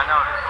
I noticed.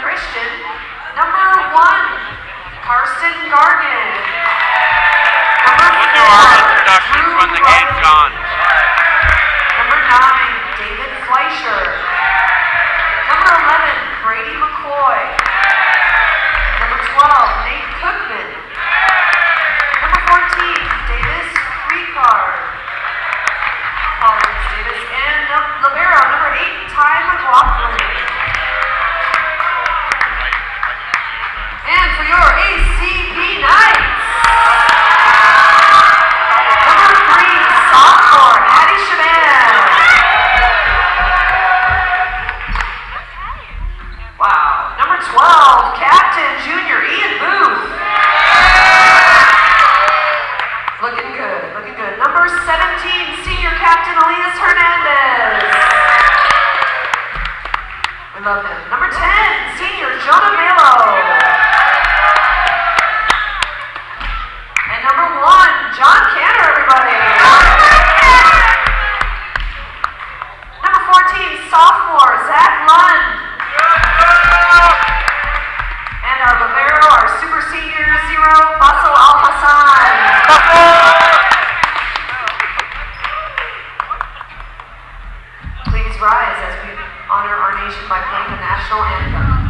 Christian. Number 1, Karsten Gargan. Number 4, We'll do our introductions when the game's on. Number 9, David Fleischer. Number 11, Brady McCoy. Number 12, Nate Cookman. Number 14, Davis Ricard. Collins Davis. And libero, number 8, Ty McLaughlin. And for your ACP Knights, number 3, sophomore, Addie Shaban. Wow. Number 12, captain, junior, Ian Booth. Looking good, looking good. Number 17, senior captain, Elias Hernandez. We love him. Number 10, senior, Jonah Melo. And number 1, John Cantor, everybody. Number 14, sophomore, Zach Lund. And our libero, our super senior, 0, Basso Al-Hassan. Please rise as we honor our nation by playing the national anthem.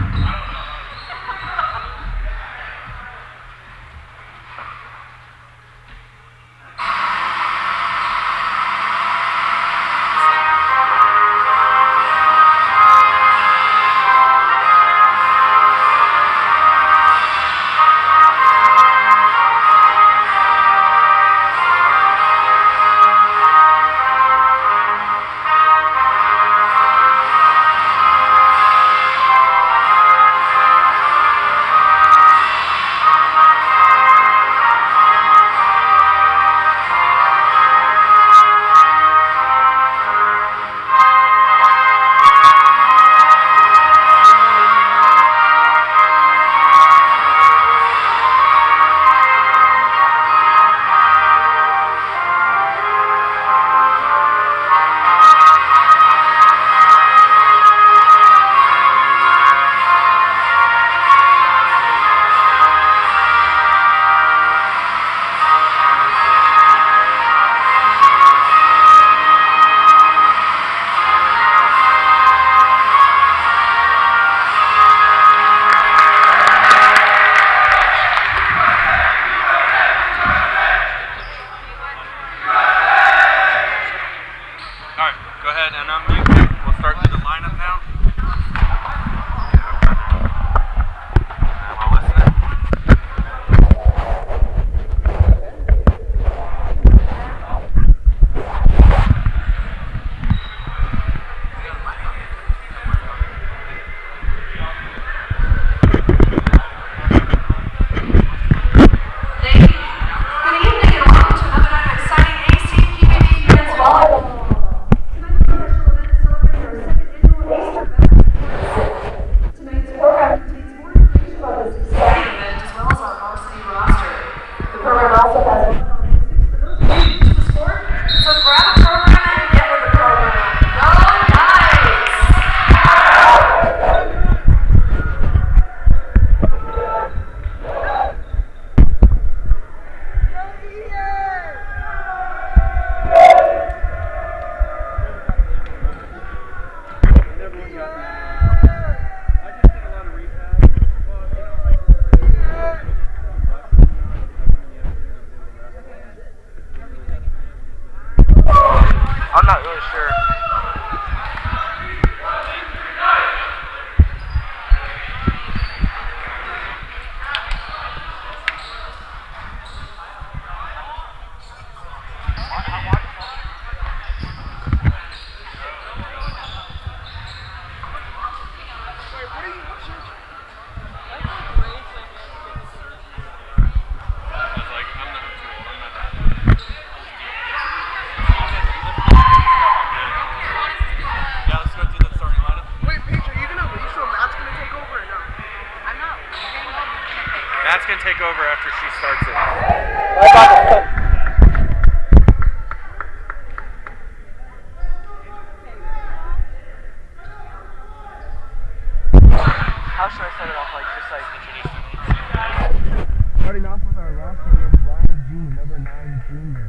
junior.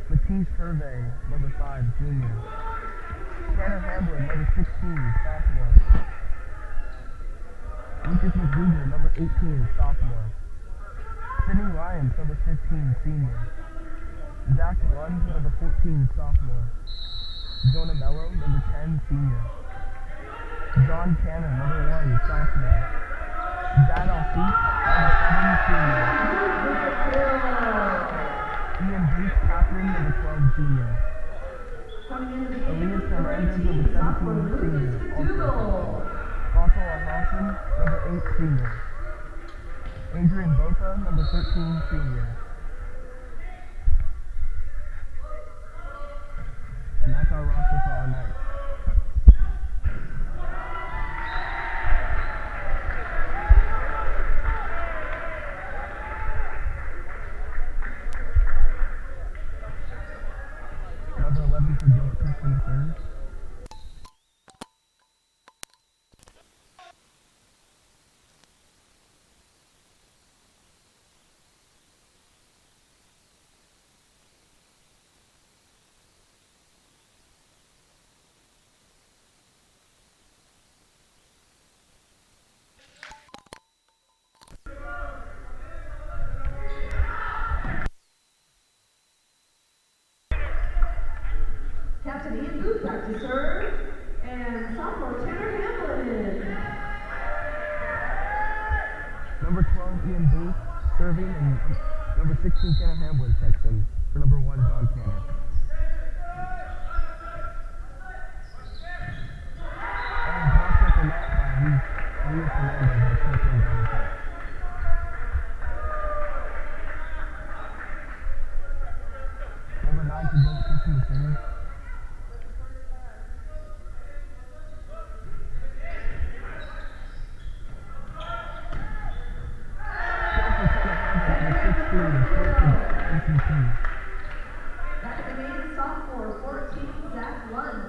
Matisse Hervey, number 5, junior. Tanner Hamlin, number 16, sophomore. Lucas McDougal, number 18, sophomore. Sidney Lyons, number 15, senior. Zach Lund, number 14, sophomore. Jonah Mello, number 10, senior. John Cannon, number 1, sophomore. Dad Alfiq, number 7, senior. Ian Bruce Catherine, number 12, junior. Elias Hernandez, number 17, senior. Also Fossil Hassan, number 8, senior. Adrian Botha, number 13, senior. And that's our roster for our night. Number 11 for Gilbert Christian third. Captain Ian Booth back to serve, and sophomore Tanner Hamlin. Number 12, Ian Booth, serving, and number 16, Tanner Hamlin checks in for number 1, John Tanner. And blocked up the net by Elias Hernandez, the coach on the set. Number 9 for Gilbert Christian the third. Back at the game, sophomore 14, Zach Lund.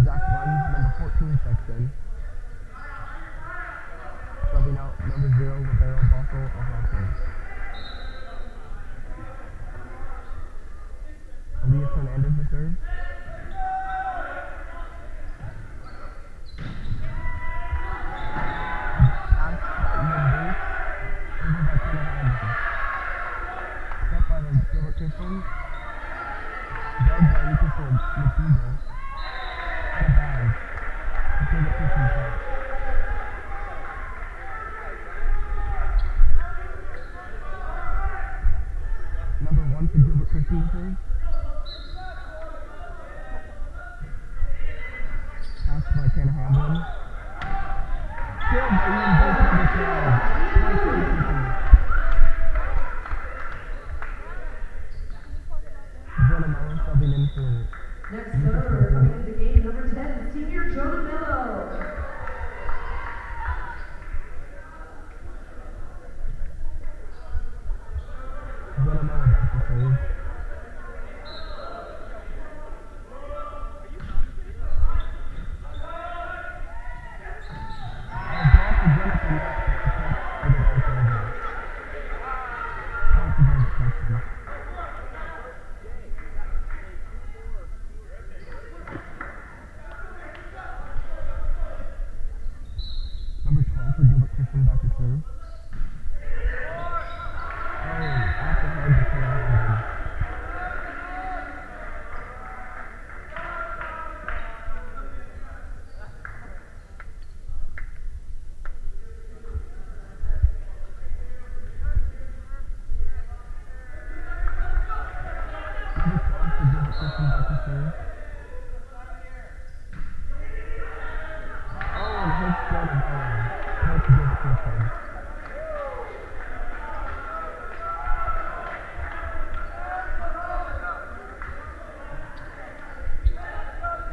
Zach Lund, number 14, checks in. Subbing out number 0, Libero Fossil Hassan. Elias Hernandez the third. Pass by Ian Booth. Over by Tanner Hamlin. Set by the Gilbert Christian. Dug by Lucas McDougal. Out of bounds. The Gilbert Christian shot. Number 1 for Gilbert Christian the third. Pass by Tanner Hamlin. Killed by Ian Booth, number 12. Point for ACP. Jonah Mello subbing in for Next serve, coming into the game, number 10, senior Jonah Mello. Jonah Mello back to serve. Number 12 for Gilbert Christian back to serve. Off the head to Tanner Hamlin. Number 12 for Gilbert Christian back to serve. And hits Jonah Mello. Point to Gilbert Christian.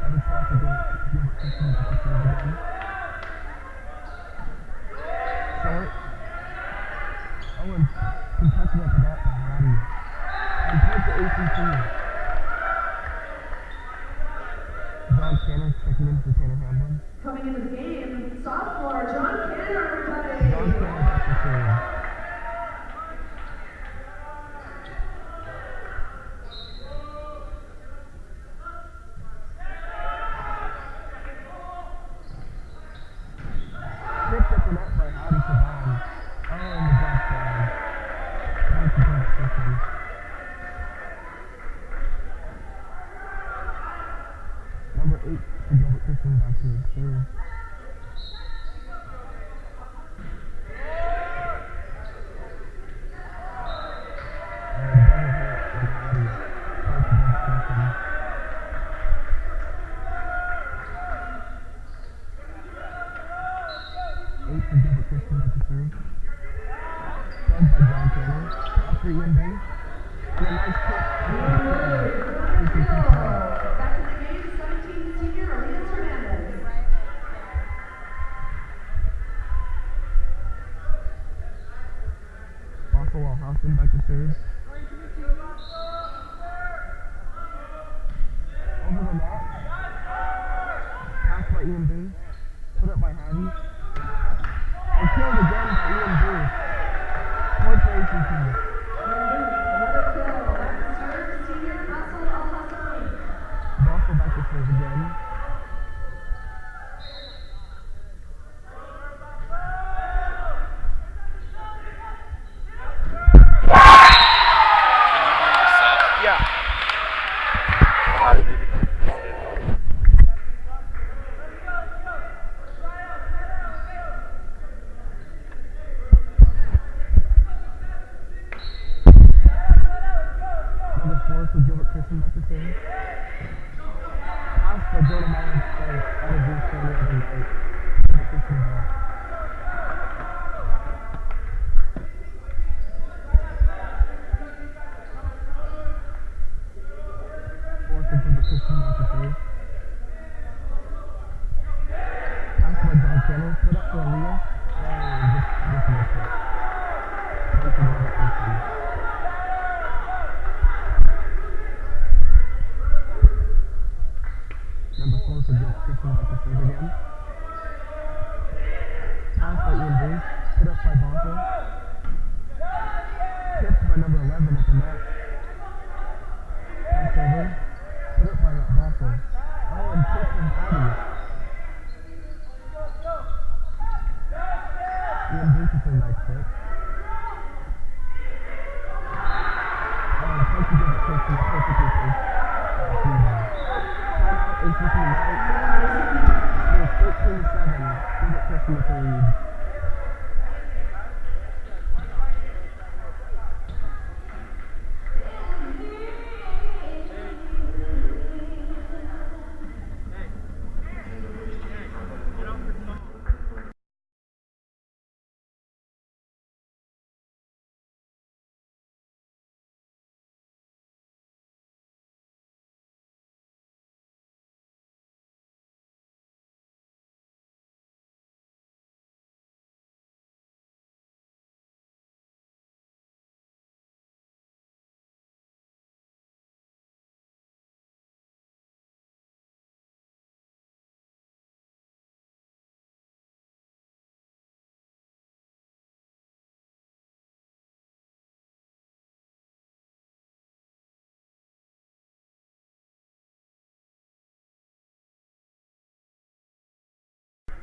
Number 12 for Gilbert Christian back to serve again. Short. Owen contested at the net by Hattie. And point to ACP. Christian. Number 8 for Gilbert Christian back to serve. Back to the game, 17 senior Elias Hernandez. Buffalo Houston back to serve. Over the net. Pass by Ian Booth. Put up by Hattie. And killed again by Ian Booth. Point for ACP. Another kill. Back to serve, senior Russell Al-Hassani. Buffalo back to serve again. Number 4 for Gilbert Christian back to serve. Pass by Jordan Myers out of this corner of the night. Gilbert Christian back. Four for Gilbert Christian back to serve. Pass by John Kennel. Put up for Aaliyah. And just missed it. Point for Gilbert Christian. Number 4 for Gilbert Christian back to serve again. Pass by Ian Booth. Put up by Bonko. Tipped by number 11 at the net. Pass over. Put up by Bonko. Oh, and tipped from Patty. Ian Booth with a nice tip. Oh, and point to Gilbert Christian. Perfectly placed. ACP night. It's 13-7. Gilbert Christian with the lead.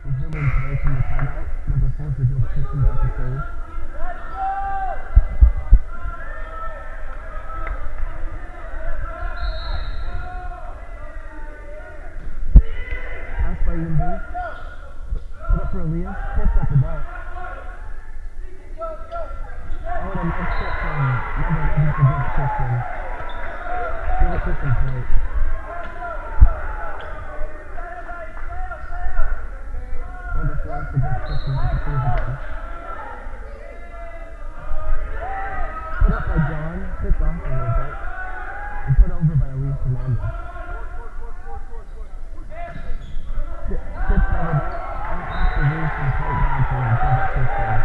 Resuming play from the timeout. Number 4 for Gilbert Christian back to serve. Pass by Ian Booth. Put up for Elias. Tipped at the net. Oh, and a nice tip from number 11 for Gilbert Christian. Gilbert Christian play. Number 4 for Gilbert Christian back to serve again. Put up by John. Tipped off a little bit. And put over by Elise Hernandez. Tipped by the net. And off the roof and point down for Gilbert Christian.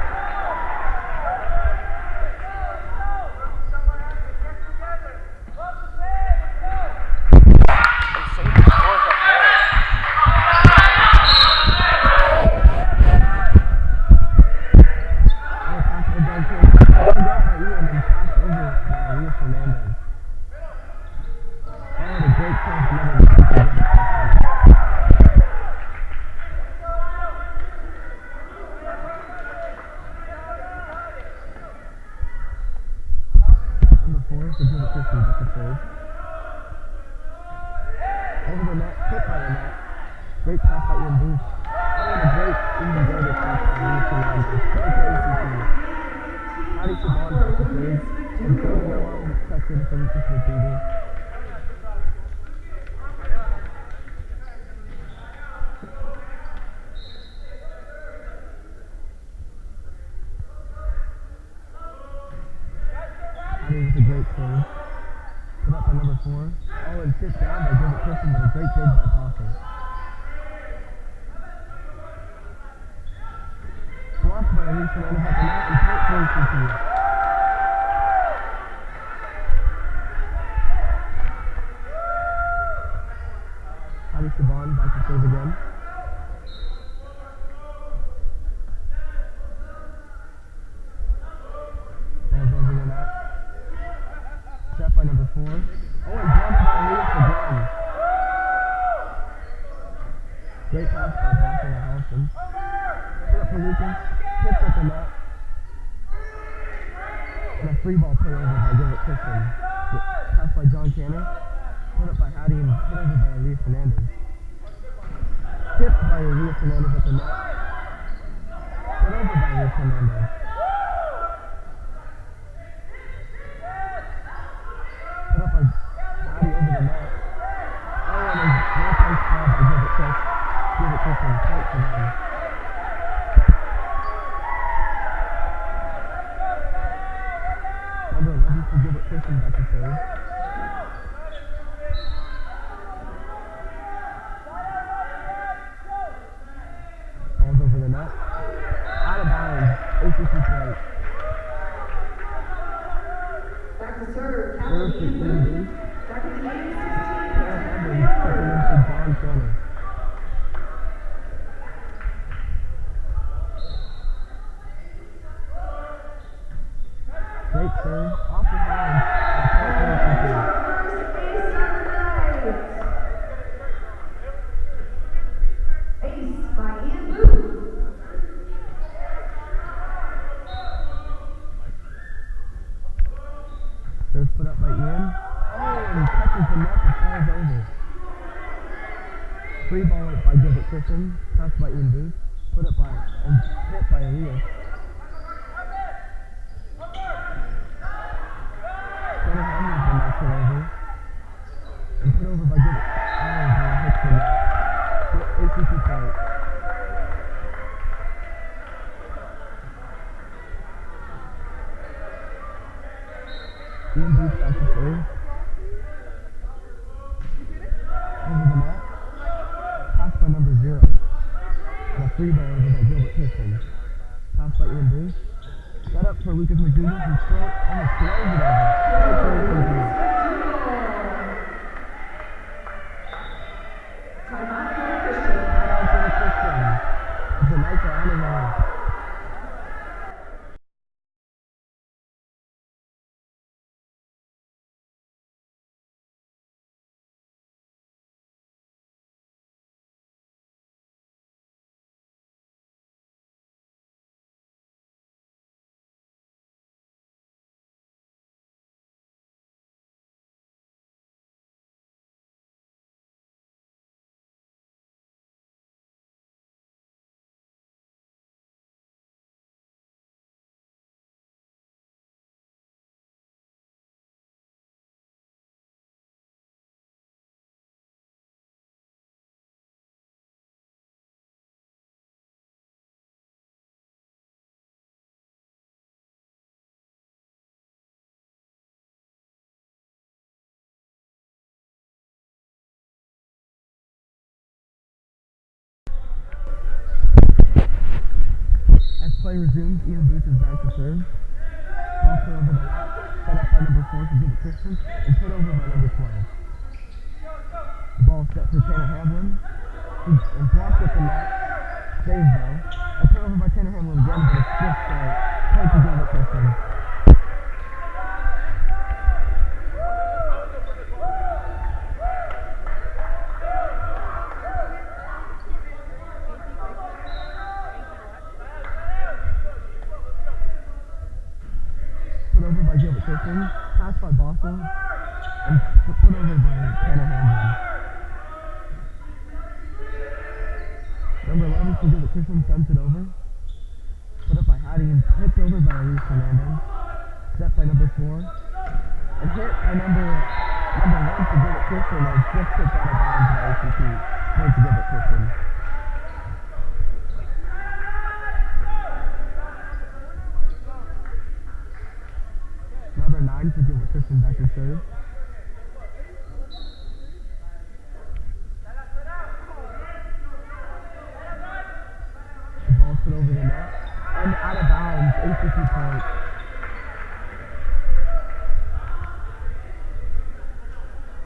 Great 4 for Gilbert Christian back to serve. Over the net, hit by the net. Great pass by Ian Booth. And a great even greater pass by Luis Fernandez. Great to ACP. Howdy Siobhan back to serve. And Jordan Mello checks in for Lucas McDougal. With a great save. Put up by number 4. Oh, and tipped down by Gilbert Christian, but a great dig by Boston. Blocked by Luis Fernandez at the net and point for ACP. Howdy Siobhan back to serve again. Ball's over the net. Set by number 4. Oh, and blocked by Elias again. Great pass by Boston and Halston. Put up for Lucas. Tipped at the net. And a free ball put over by Gilbert Christian. Pass by John Canner. Put up by Howdy and put over by Elias Fernandez. Tipped by Elias Fernandez at the net. Put over by Elias Fernandez. Put up by Howdy over the net. Oh, and a nice foul by Gilbert Christian. Point for them. Number 11 for Gilbert Christian back to serve. Ball's over the net. Out of bounds. ACP play. Back to serve. Serve for Captain Ian Booth. Back to the game. Tanner Hamlin checking in for John Canner. Great serve. Off the hands. Ace by Ian Booth. Serve put up by Ian. Oh, and he touches the net and falls over. Free ball by Gilbert Christian. Pass by Ian Booth. Put up by and hit by Elias. Tanner Hamlin's been knocked over. And put over by Gilbert. Oh, hits the net. ACP point. Ian Booth back to serve. Over the net. Pass by number 0. And a free ball over by Gilbert Christian. Pass by Ian Booth. Set up for Lucas McDougal, who almost throws it over. Timeout for Christian. Timeout for Christian. It's a nice round and round. As play resumes, Ian Booth is back to serve. Ball put over the net, set up by number 4 for Gilbert Christian, and put over by number 12. The ball set for Tanner Hamlin, and blocked at the net, saved though, and put over by Tanner Hamlin again, but a stiff start. Point to Gilbert Christian. Put over by Gilbert Christian. Pass by Boston. And put over by Tanner Hamlin. Number 11 for Gilbert Christian sends it over. Put up by Hattie and tipped over by Luis Hernandez. Set by number 4. And hit by number 1 for Gilbert Christian and just tipped out of bounds by ACP. Point to Gilbert Christian. Number 9 for Gilbert Christian back to serve. The ball put over the net. And out of bounds, ACP point.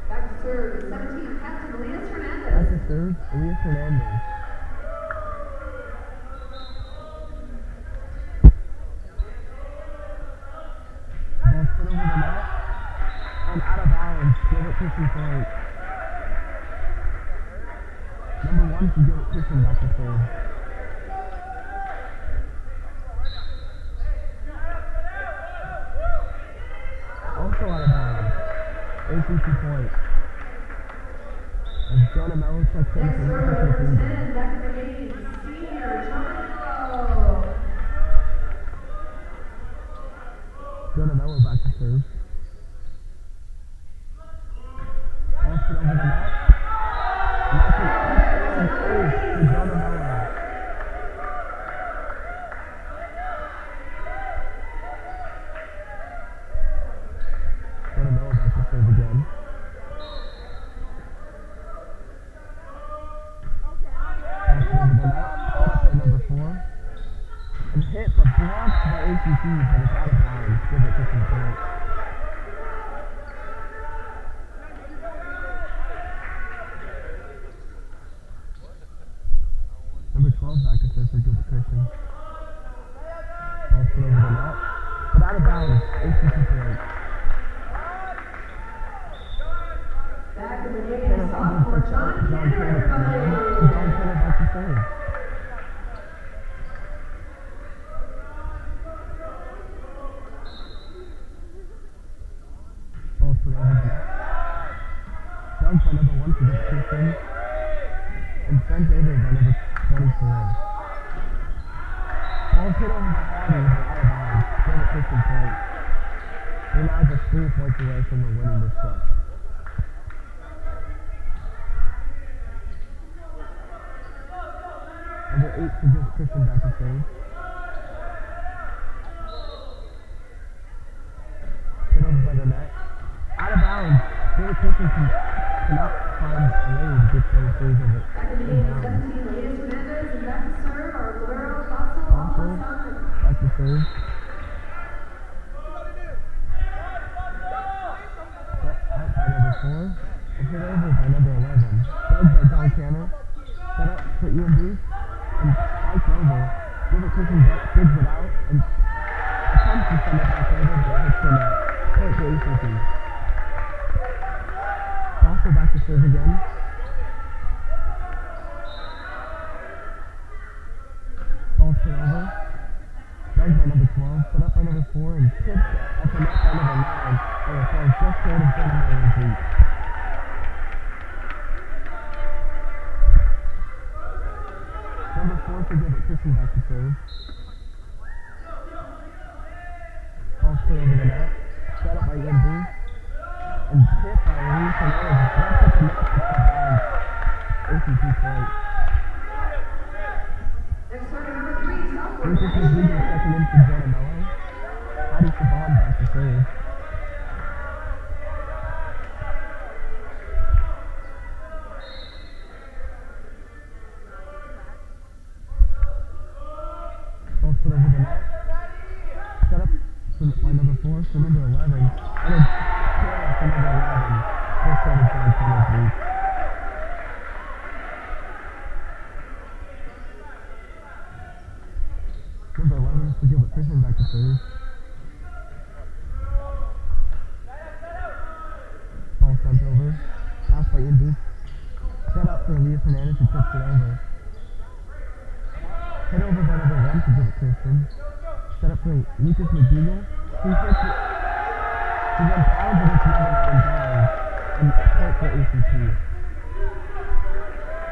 Back to serve, 17, Captain Elias Hernandez. Back to serve, Elias Hernandez. Ball put over the net. And out of bounds, Gilbert Christian point. Number 1 for Gilbert Christian back to serve. Also out of bounds. ACP point. As Jonah Mello checks in Next for serve, the number second 10, back in the game, senior Jonah. Jonah Mello back to serve. Ball put over the net. And that's an excellent save for Jonah Mello. Jonah Mello back to serve again. Ball put over the net. Set up by number 4. And hit but blocked by ACP, but it's out of bounds. Gilbert Christian point. Number 12 back to serve for Gilbert Christian. Ball put over the net. But out of bounds. ACP point. Back in the game, sophomore John Tanner. And John Tanner back to serve. Ball put over the net. Dunked by number 1 for Gilbert Christian. And sent over by number 24. Ball hit over by Hattie, but out of bounds. Gilbert Christian point. They're now just 3 points away from winning this set. Number 8 for Gilbert Christian back to serve. Hit over by the net. Out of bounds. Gilbert Christian cannot find a way to get those saves over. Back in the game, 17, Elias Hernandez, and back to serve, our Guerrero Fossil Alphonse. Back to serve. Set up by number 4. And hit over by number 11. Dug by John Tanner. Set up for Ian Booth. And spiked over. Gilbert Christian digs it out and attempts to send it back over, but it hits the net. Point to ACP. Also back to serve again. Ball put over. Dug by number 12. Set up by number 4 and tipped at the net by number 9. And it falls just short of Jonah Mello's reach. Number 4 for Gilbert Christian back to serve. Ball put over the net. Set up by Ian Booth. And hit by Luis Hernandez. Left at the net to cut down. ACP point. Next serve, number 3, sophomore Lucas is leading second in for Jonah Mello. Hattie Saban back to serve. Ball put over the net. Set up by number 4 for number 11. And a tail for number 11. Just out of John Tanner's reach. Number 11 for Gilbert Christian back to serve. Ball sent over. Pass by Ian Booth. Set up for Elias Hernandez who tips it over. Hit over by number 1 for Gilbert Christian. Set up for Lucas McDougal. Who hits it He then pounds against another iron ball and point for ACP.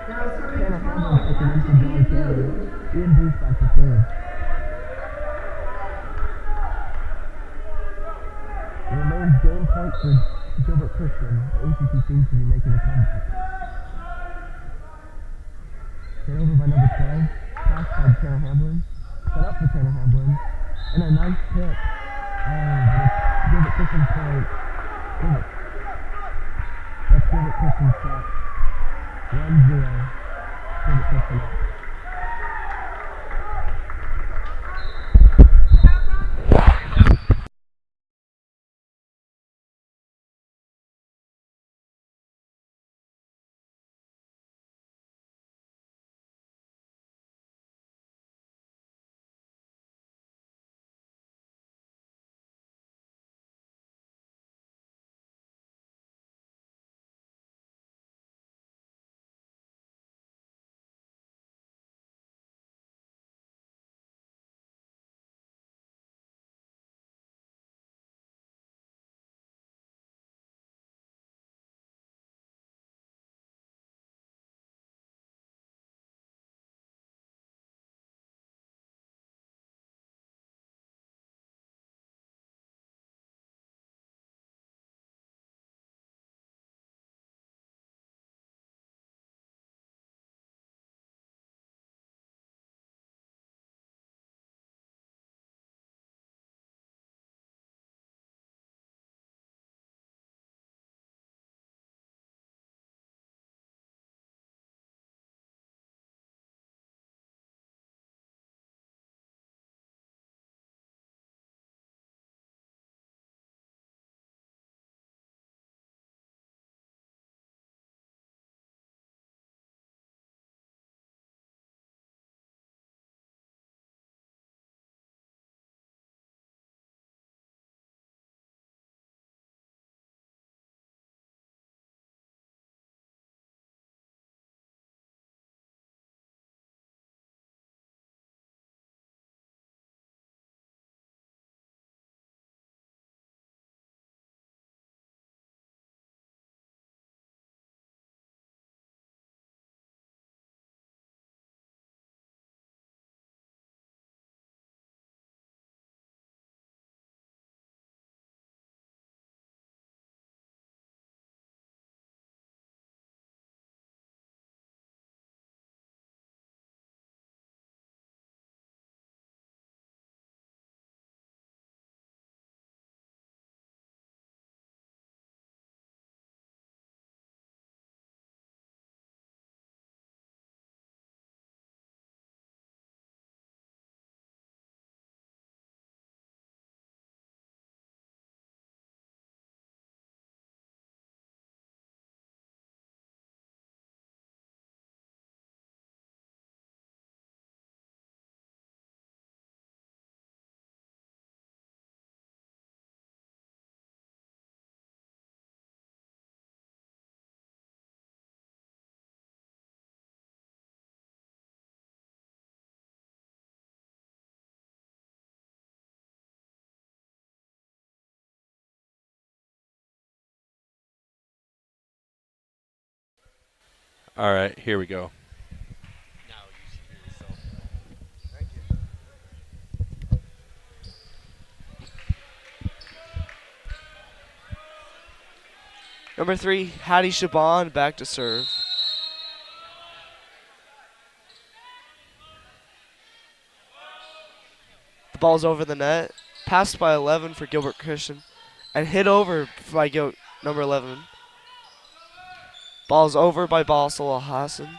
Now serving Tanner 12, Hamlin taking in from Captain John Ian Taylor. Booth. Ian Booth back to serve. It remains game point for Gilbert Christian. The ACP seems to be making a comeback. Hit over by number 12. Pass by Tanner Hamlin. Set up for Tanner Hamlin. And a nice hit. But it's Gilbert Christian's point. That's Gilbert Christian's shot. 1-0. Gilbert Christian up. All right, here we go. Number 3, Hattie Shaban back to serve. The ball's over the net. Passed by 11 for Gilbert Christian. And hit over by number 11. Ball's over by Basel Hassan.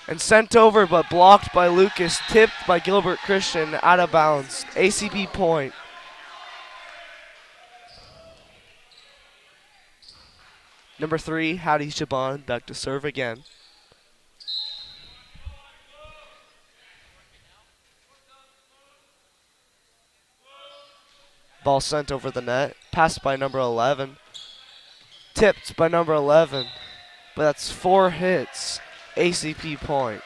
And sent over but blocked by Lucas. Tipped by Gilbert Christian out of bounds. ACP point. Number 3, Hattie Shaban back to serve again. Ball sent over the net. Passed by number 11. Tipped by number 11. But that's 4 hits. ACP point.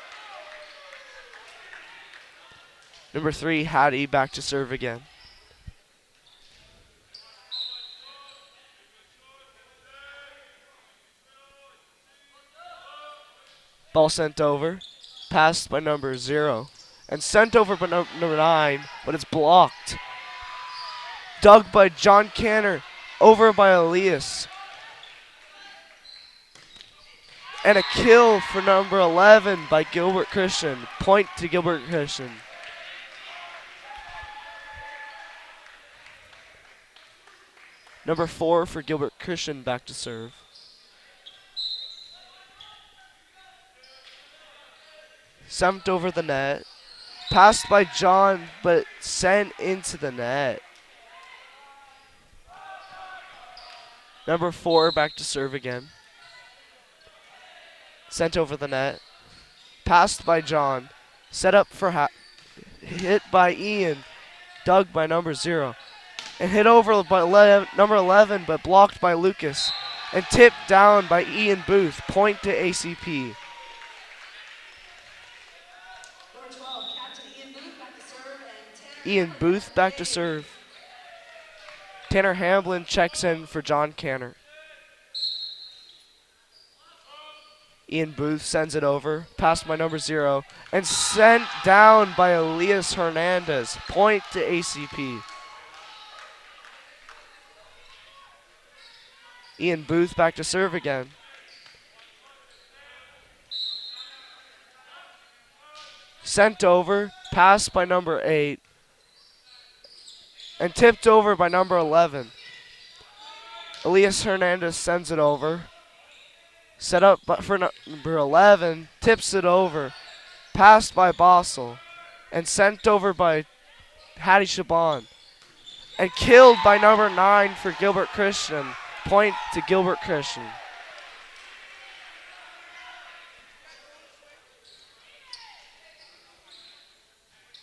Number 3, Hattie back to serve again. Ball sent over. Passed by number 0. And sent over by number 9, but it's blocked. Dug by John Canner. Over by Elias. And a kill for number 11 by Gilbert Christian. Point to Gilbert Christian. Number 4 for Gilbert Christian back to serve. Sent over the net. Passed by John, but sent into the net. Number 4 back to serve again. Sent over the net. Passed by John. Set up for hit by Ian. Dug by number 0. And hit over by number 11, but blocked by Lucas. And tipped down by Ian Booth. Point to ACP. Number 12, Captain Ian Booth back to serve, and Tanner Ian Booth back to serve. Tanner Hamblin checks in for John Canner. Ian Booth sends it over, passed by number 0, and sent down by Elias Hernandez. Point to ACP. Ian Booth back to serve again. Sent over, passed by number 8, and tipped over by number 11. Elias Hernandez sends it over. Set up for number 11, tips it over. Passed by Bossel, and sent over by Hattie Shaban. And killed by number 9 for Gilbert Christian. Point to Gilbert Christian.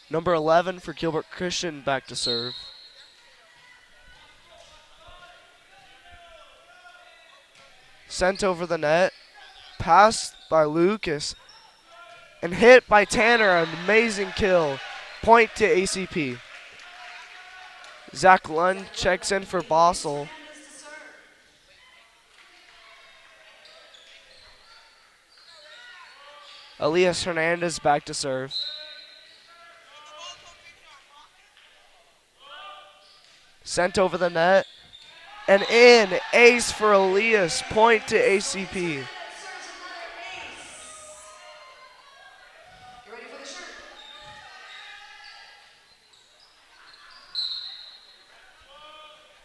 Number 11 for Gilbert Christian back to serve. Sent over the net. Passed by Lucas. And hit by Tanner. An amazing kill. Point to ACP. Zach Lund checks in for Bossel. Elias Hernandez back to serve. Sent over the net. And in. Ace for Elias. Point to ACP. Get ready for the shirt.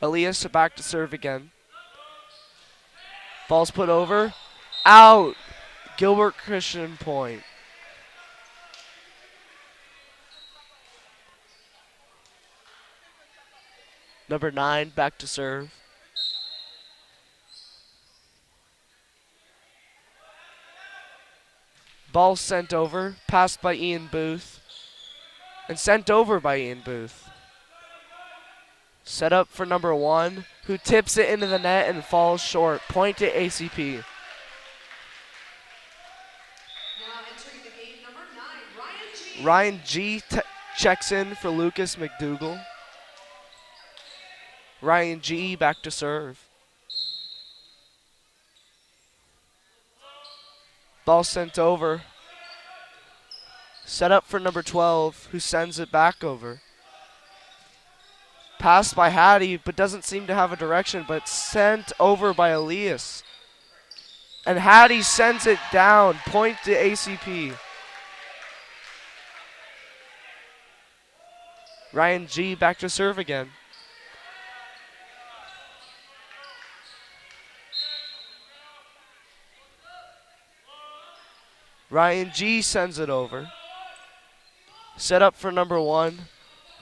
Elias back to serve again. Ball's put over. Out. Gilbert Christian point. Number 9 back to serve. Ball sent over, passed by Ian Booth, and sent over by Ian Booth. Set up for number 1, who tips it into the net and falls short. Point to ACP. Now entering the game, number 9, Ryan G. Ryan G checks in for Lucas McDougal. Ryan G back to serve. Ball sent over. Set up for number 12, who sends it back over. Passed by Hattie, but doesn't seem to have a direction, but sent over by Elias. And Hattie sends it down. Point to ACP. Ryan G back to serve again. Ryan G sends it over. Set up for number 1.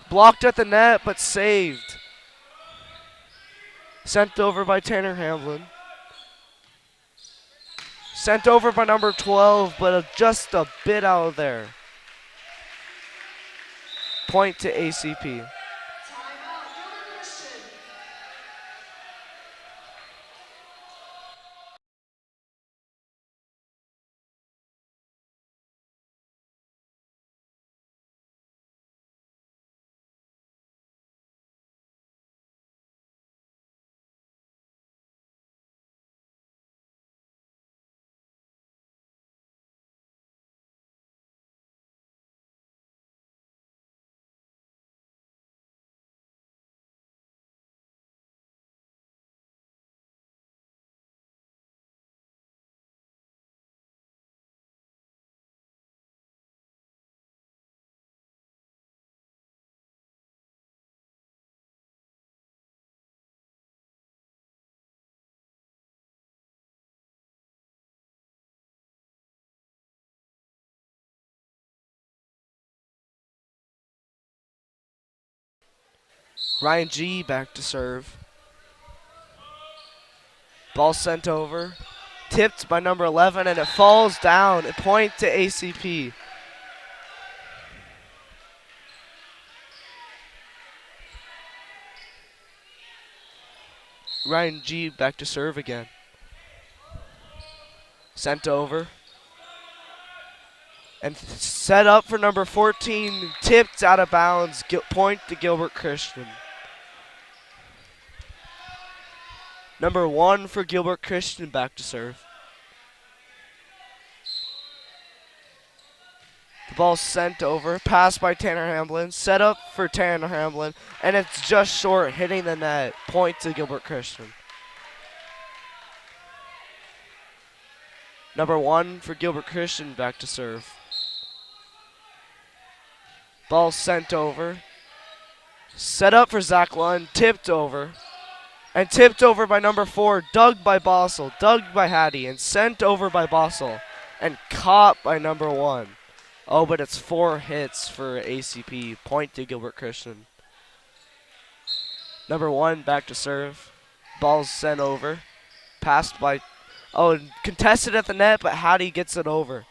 Blocked at the net, but saved. Sent over by Tanner Hamlin. Sent over by number 12, but just a bit out of there. Point to ACP. Ryan G back to serve. Ball sent over. Tipped by number 11, and it falls down. A point to ACP. Ryan G back to serve again. Sent over. And set up for number 14. Tipped out of bounds. Point to Gilbert Christian. Number 1 for Gilbert Christian back to serve. The ball sent over. Pass by Tanner Hamblin. Set up for Tanner Hamblin. And it's just short, hitting the net. Point to Gilbert Christian. Number 1 for Gilbert Christian back to serve. Ball sent over. Set up for Zach Lund. Tipped over. And tipped over by number 4. Dug by Bossel. Dug by Hattie. And sent over by Bossel. And caught by number 1. Oh, but it's 4 hits for ACP. Point to Gilbert Christian. Number 1 back to serve. Ball's sent over. Passed by... Oh, contested at the net, but Hattie gets it over.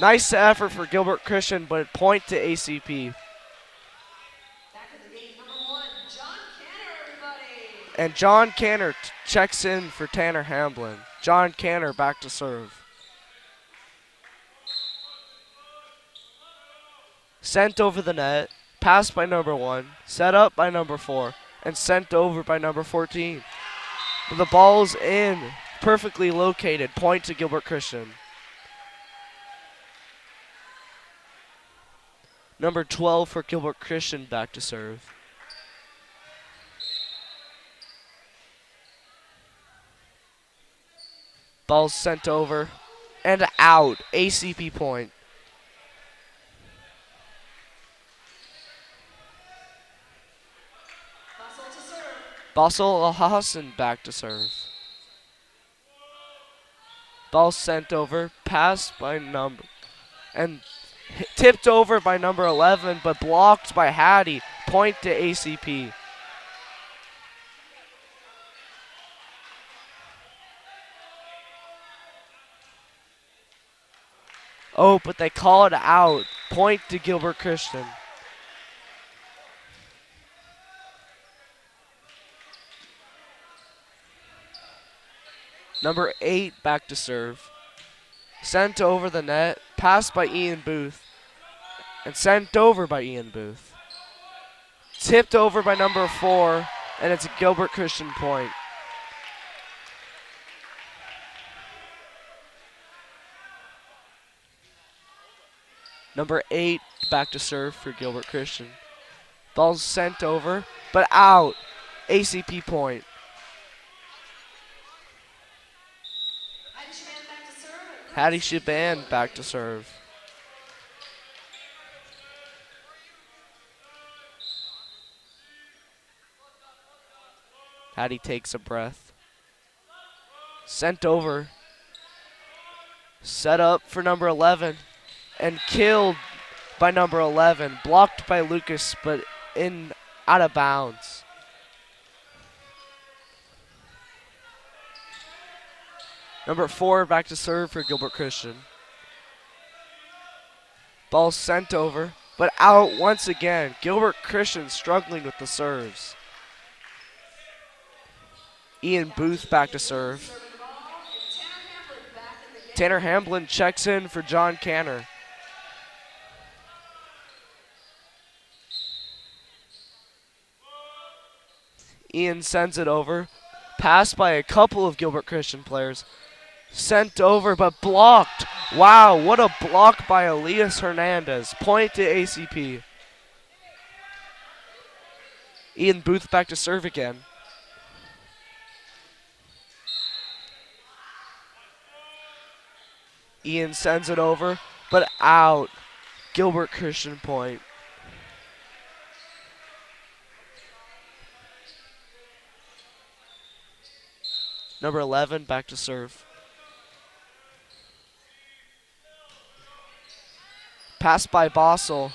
Nice effort for Gilbert Christian, but point to ACP. Back in the game, number 1, John Canner, everybody. And John Canner checks in for Tanner Hamblin. John Canner back to serve. Sent over the net, passed by number 1, set up by number 4, and sent over by number 14. The ball's in, perfectly located, point to Gilbert Christian. Number 12 for Gilbert Christian back to serve. Ball's sent over and out, ACP point. Basel Hassan back to serve. Ball sent over, passed by number, and tipped over by number 11, but blocked by Hattie. Point to ACP. Oh, but they call it out. Point to Gilbert Christian. Number 8 back to serve. Sent over the net. Passed by Ian Booth. And sent over by Ian Booth. Tipped over by number 4. And it's a Gilbert Christian point. Number 8 back to serve for Gilbert Christian. Ball's sent over, but out. ACP point. Hattie Shaban back to serve. Hattie takes a breath. Sent over. Set up for number 11. And killed by number 11. Blocked by Lucas, but out of bounds. Number 4 back to serve for Gilbert Christian. Ball sent over, but out once again. Gilbert Christian struggling with the serves. Ian Booth back to serve. Tanner Hamblin checks in for John Canner. Ian sends it over. Passed by a couple of Gilbert Christian players. Sent over, but blocked. Wow, what a block by Elias Hernandez. Point to ACP. Ian Booth back to serve again. Ian sends it over, but out. Gilbert Christian point. Number 11 back to serve. Pass by Bossel.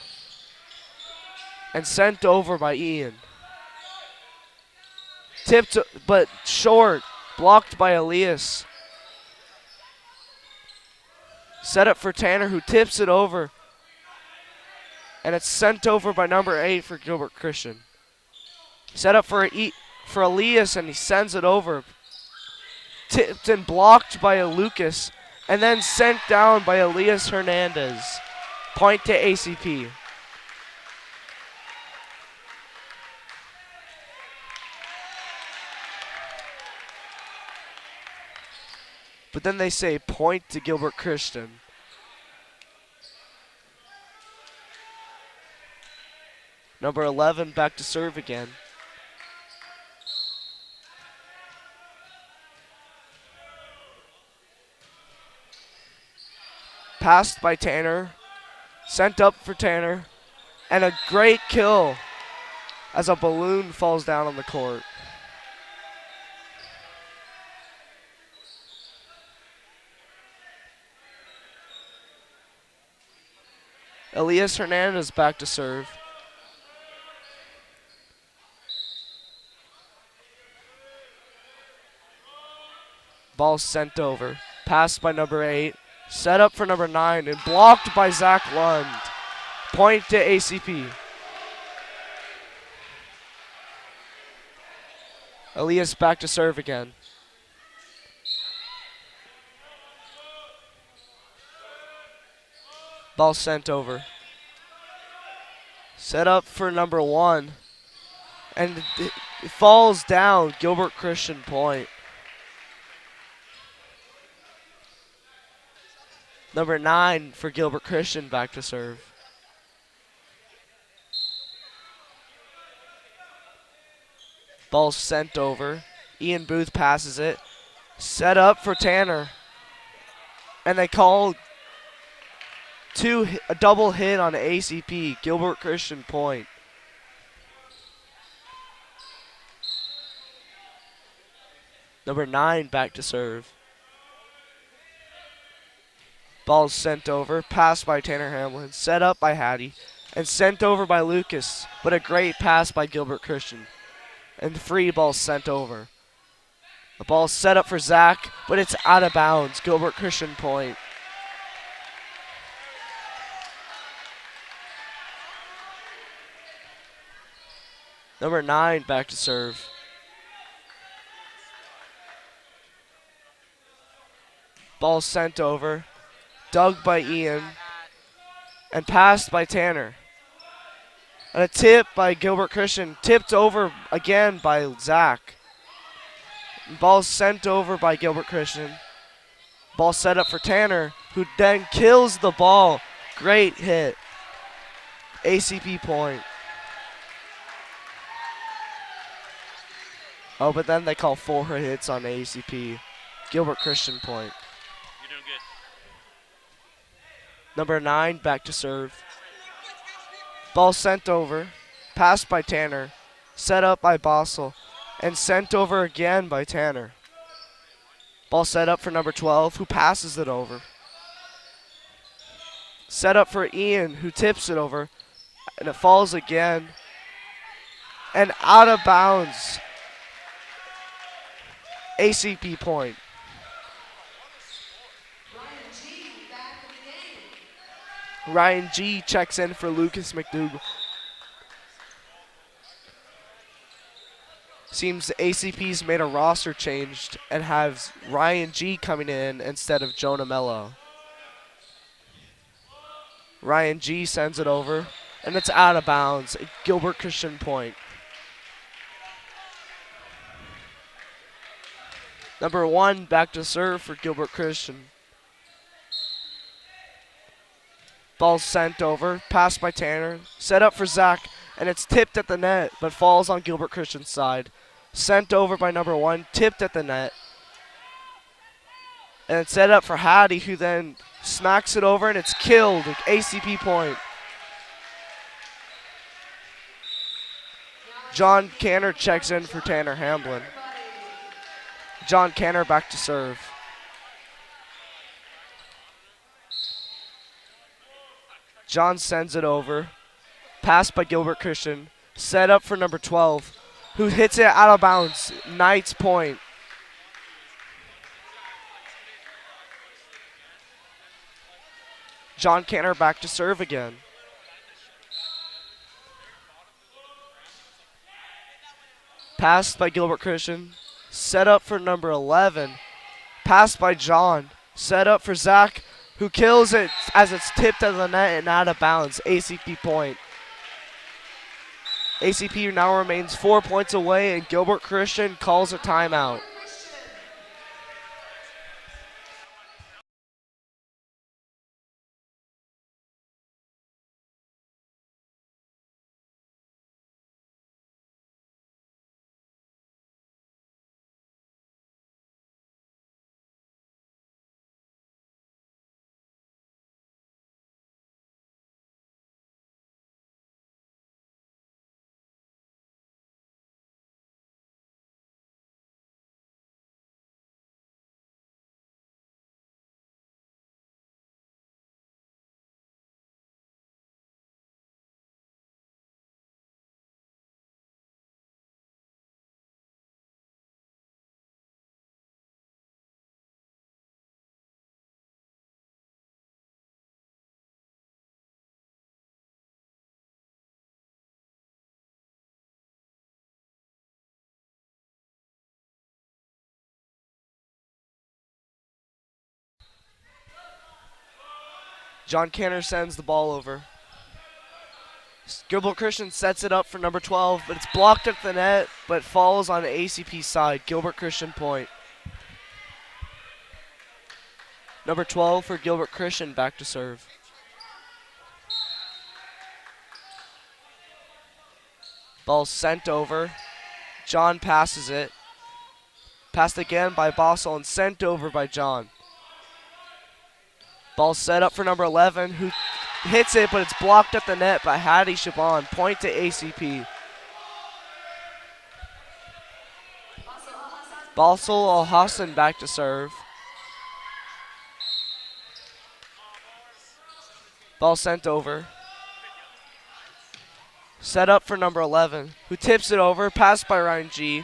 and sent over by Ian. Tipped, but short. Blocked by Elias. Set up for Tanner, who tips it over. And it's sent over by number 8 for Gilbert Christian. Set up for Elias, and he sends it over. Tipped and blocked by Lucas, and then sent down by Elias Hernandez. Point to ACP. But then they say point to Gilbert Christian. Number 11 back to serve again. Passed by Tanner. Sent up for Tanner. And a great kill as a balloon falls down on the court. Elias Hernandez back to serve. Ball sent over. Passed by number 8. Set up for number 9 and blocked by Zach Lund. Point to ACP. Elias back to serve again. Ball sent over. Set up for number 1. And it falls down. Gilbert Christian point. Number 9 for Gilbert Christian back to serve. Ball sent over. Ian Booth passes it. Set up for Tanner. And they call a double hit on ACP. Gilbert Christian point. Number 9 back to serve. Ball sent over. Passed by Tanner Hamlin. Set up by Hattie. And sent over by Lucas. But a great pass by Gilbert Christian. And free ball sent over. The ball set up for Zach, but it's out of bounds. Gilbert Christian point. Number 9 back to serve. Ball sent over. Dug by Ian. And passed by Tanner. And a tip by Gilbert Christian. Tipped over again by Zach. Ball sent over by Gilbert Christian. Ball set up for Tanner, who then kills the ball. Great hit. ACP point. Oh, but then they call 4 hits on ACP. Gilbert Christian point. You're doing good. Number 9 back to serve. Ball sent over. Passed by Tanner. Set up by Bossel. And sent over again by Tanner. Ball set up for number 12, who passes it over. Set up for Ian, who tips it over. And it falls again. And out of bounds. ACP point. Ryan G checks in for Lucas McDougal. Seems ACP's made a roster change and has Ryan G coming in instead of Jonah Mello. Ryan G sends it over, and it's out of bounds. Gilbert Christian point. Number 1 back to serve for Gilbert Christian. Ball sent over, passed by Tanner, set up for Zach, and it's tipped at the net, but falls on Gilbert Christian's side. Sent over by number 1, tipped at the net. And it's set up for Hattie, who then smacks it over, and it's killed. ACP point. John Canner checks in for Tanner Hamlin. John Canner back to serve. John sends it over. Passed by Gilbert Christian. Set up for number 12, who hits it out of bounds. Knights point. John Cantor back to serve again. Passed by Gilbert Christian. Set up for number 11. Passed by John. Set up for Zach, who kills it as it's tipped at the net and out of bounds. ACP point. ACP now remains 4 points away, and Gilbert Christian calls a timeout. John Cantor sends the ball over. Gilbert Christian sets it up for number 12, but it's blocked at the net, but falls on the ACP side. Gilbert Christian point. Number 12 for Gilbert Christian back to serve. Ball sent over. John passes it. Passed again by Bossel and sent over by John. Ball set up for number 11, who hits it, but it's blocked at the net by Hadi Shaban. Point to ACP. Bossel Al Hassan back to serve. Ball sent over. Set up for number 11, who tips it over. Passed by Ryan G.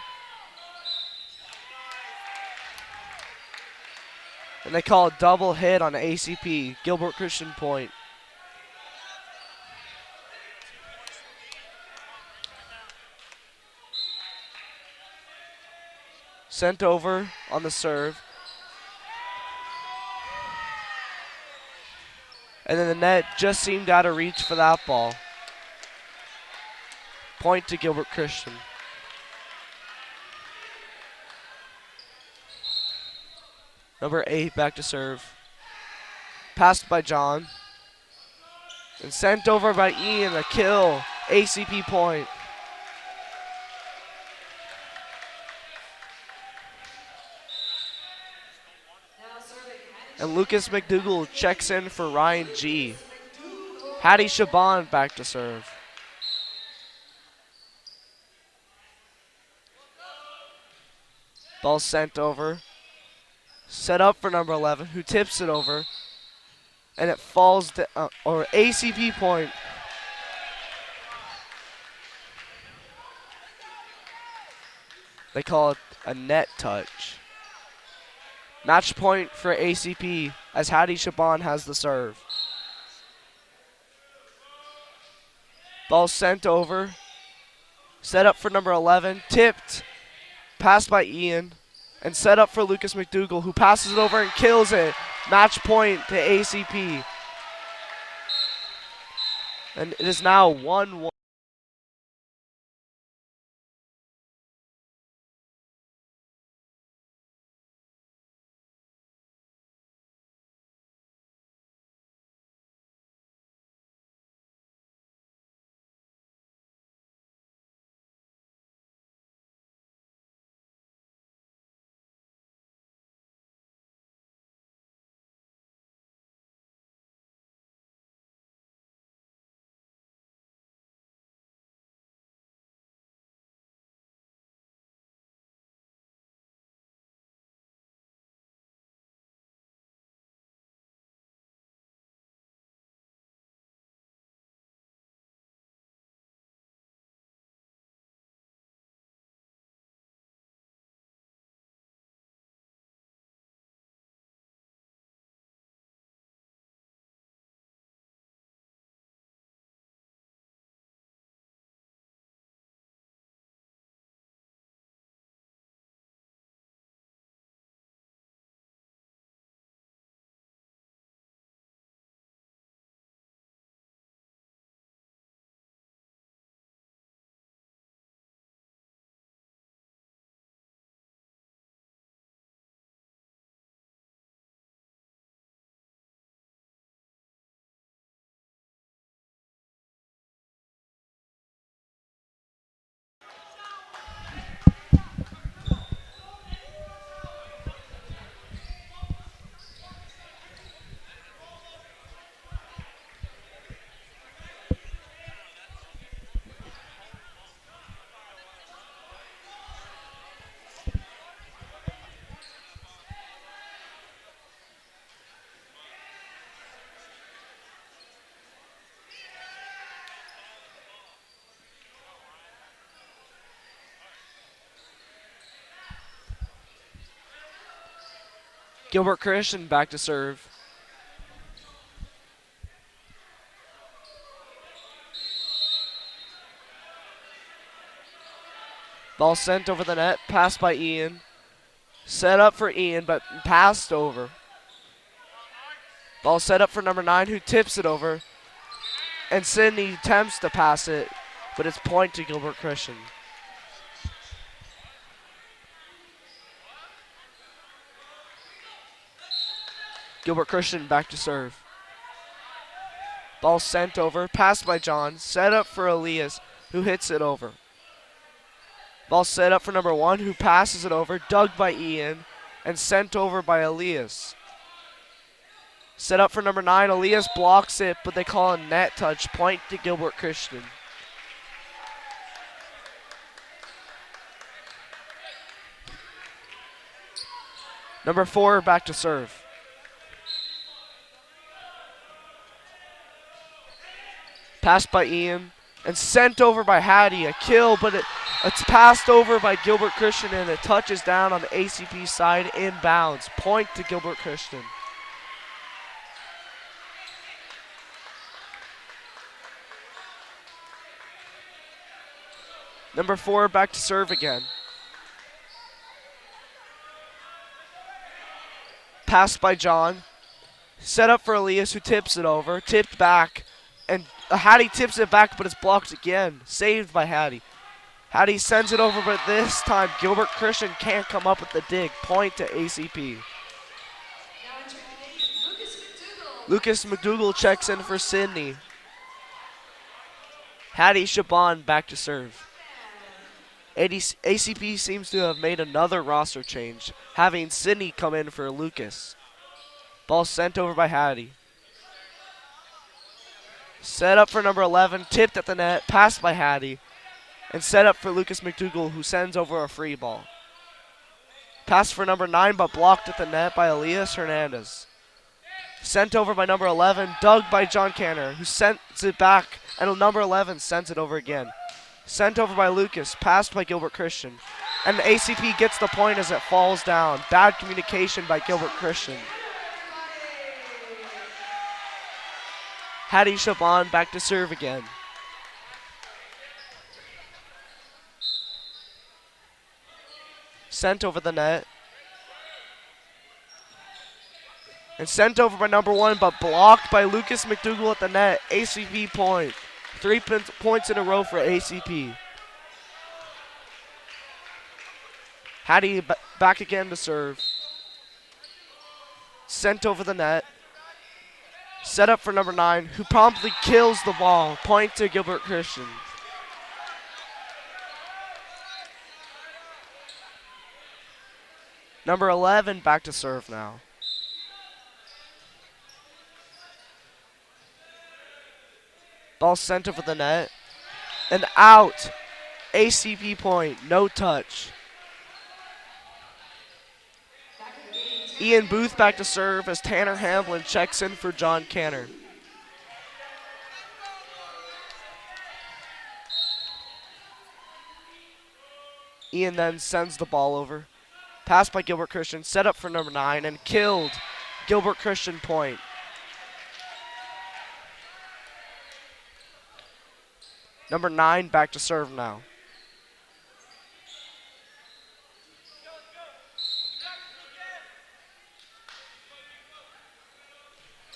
And they call a double hit on ACP. Gilbert Christian point. Sent over on the serve. And then the net just seemed out of reach for that ball. Point to Gilbert Christian. Number 8 back to serve. Passed by John. And sent over by Ian. A kill. ACP point. And Lucas McDougall checks in for Ryan G. Hadi Shaban back to serve. Ball sent over. Set up for number 11, who tips it over. And it falls to, or ACP point. They call it a net touch. Match point for ACP as Hadi Shaban has the serve. Ball sent over. Set up for number 11. Tipped. Passed by Ian. And set up for Lucas McDougall, who passes it over and kills it. Match point to ACP. And it is now 1-1. Gilbert Christian back to serve. Ball sent over the net, passed by Ian. Set up for Ian, but passed over. Ball set up for number 9, who tips it over. And Sydney attempts to pass it, but it's point to Gilbert Christian. Gilbert Christian back to serve. Ball sent over, passed by John, set up for Elias, who hits it over. Ball set up for number 1, who passes it over, dug by Ian, and sent over by Elias. Set up for number 9, Elias blocks it, but they call a net touch, point to Gilbert Christian. Number 4 back to serve. Passed by Ian and sent over by Hattie. A kill, but it's passed over by Gilbert Christian and it touches down on the ACP side inbounds. Point to Gilbert Christian. Number 4 back to serve again. Passed by John. Set up for Elias, who tips it over. Tipped back. And Hattie tips it back, but it's blocked again. Saved by Hattie. Hattie sends it over, but this time Gilbert Christian can't come up with the dig. Point to ACP. Lucas McDougall checks in for Sydney. Hattie Shaban back to serve. ACP seems to have made another roster change, having Sydney come in for Lucas. Ball sent over by Hattie. Set up for number 11, tipped at the net, passed by Hattie, and set up for Lucas McDougall, who sends over a free ball. Pass for number 9, but blocked at the net by Elias Hernandez. Sent over by number 11, dug by John Canner, who sends it back, and number 11 sends it over again. Sent over by Lucas, passed by Gilbert Christian, and the ACP gets the point as it falls down. Bad communication by Gilbert Christian. Hattie Shaban back to serve again. Sent over the net. And sent over by number 1, but blocked by Lucas McDougall at the net. ACP point. 3 points in a row for ACP. Hattie back again to serve. Sent over the net. Set up for number 9, who promptly kills the ball. Point to Gilbert Christian. Number 11 back to serve now. Ball sent over the net. And out. ACP point. No touch. Ian Booth back to serve as Tanner Hamblin checks in for John Canner. Ian then sends the ball over. Passed by Gilbert Christian, set up for number 9, and killed. Gilbert Christian point. Number 9 back to serve now.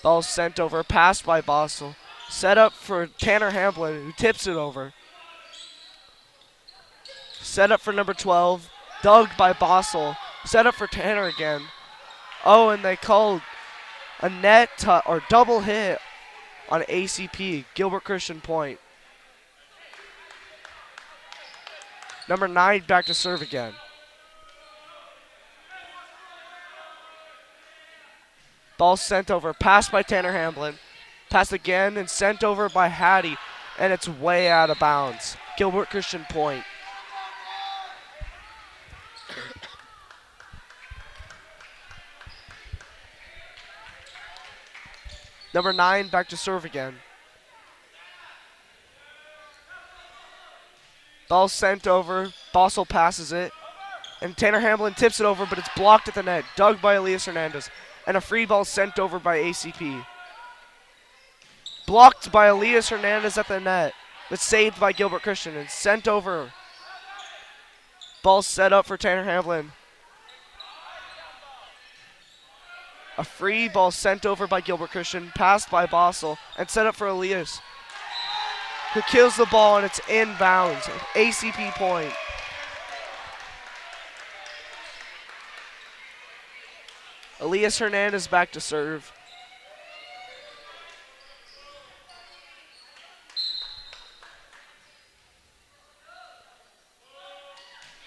Ball sent over, passed by Bossel. Set up for Tanner Hamblin, who tips it over. Set up for number 12, dug by Bossel. Set up for Tanner again. Oh, and they called a net or double hit on ACP. Gilbert Christian point. Number 9 back to serve again. Ball sent over, passed by Tanner Hamblin. Passed again and sent over by Hattie, and it's way out of bounds. Gilbert Christian point. Number 9 back to serve again. Ball sent over, Bossel passes it. And Tanner Hamlin tips it over, but it's blocked at the net. Dug by Elias Hernandez. And a free ball sent over by ACP. Blocked by Elias Hernandez at the net, but saved by Gilbert Christian and sent over. Ball set up for Tanner Hamlin. A free ball sent over by Gilbert Christian, passed by Bossel, and set up for Elias, who kills the ball, and it's inbounds. ACP point. Elias Hernandez back to serve.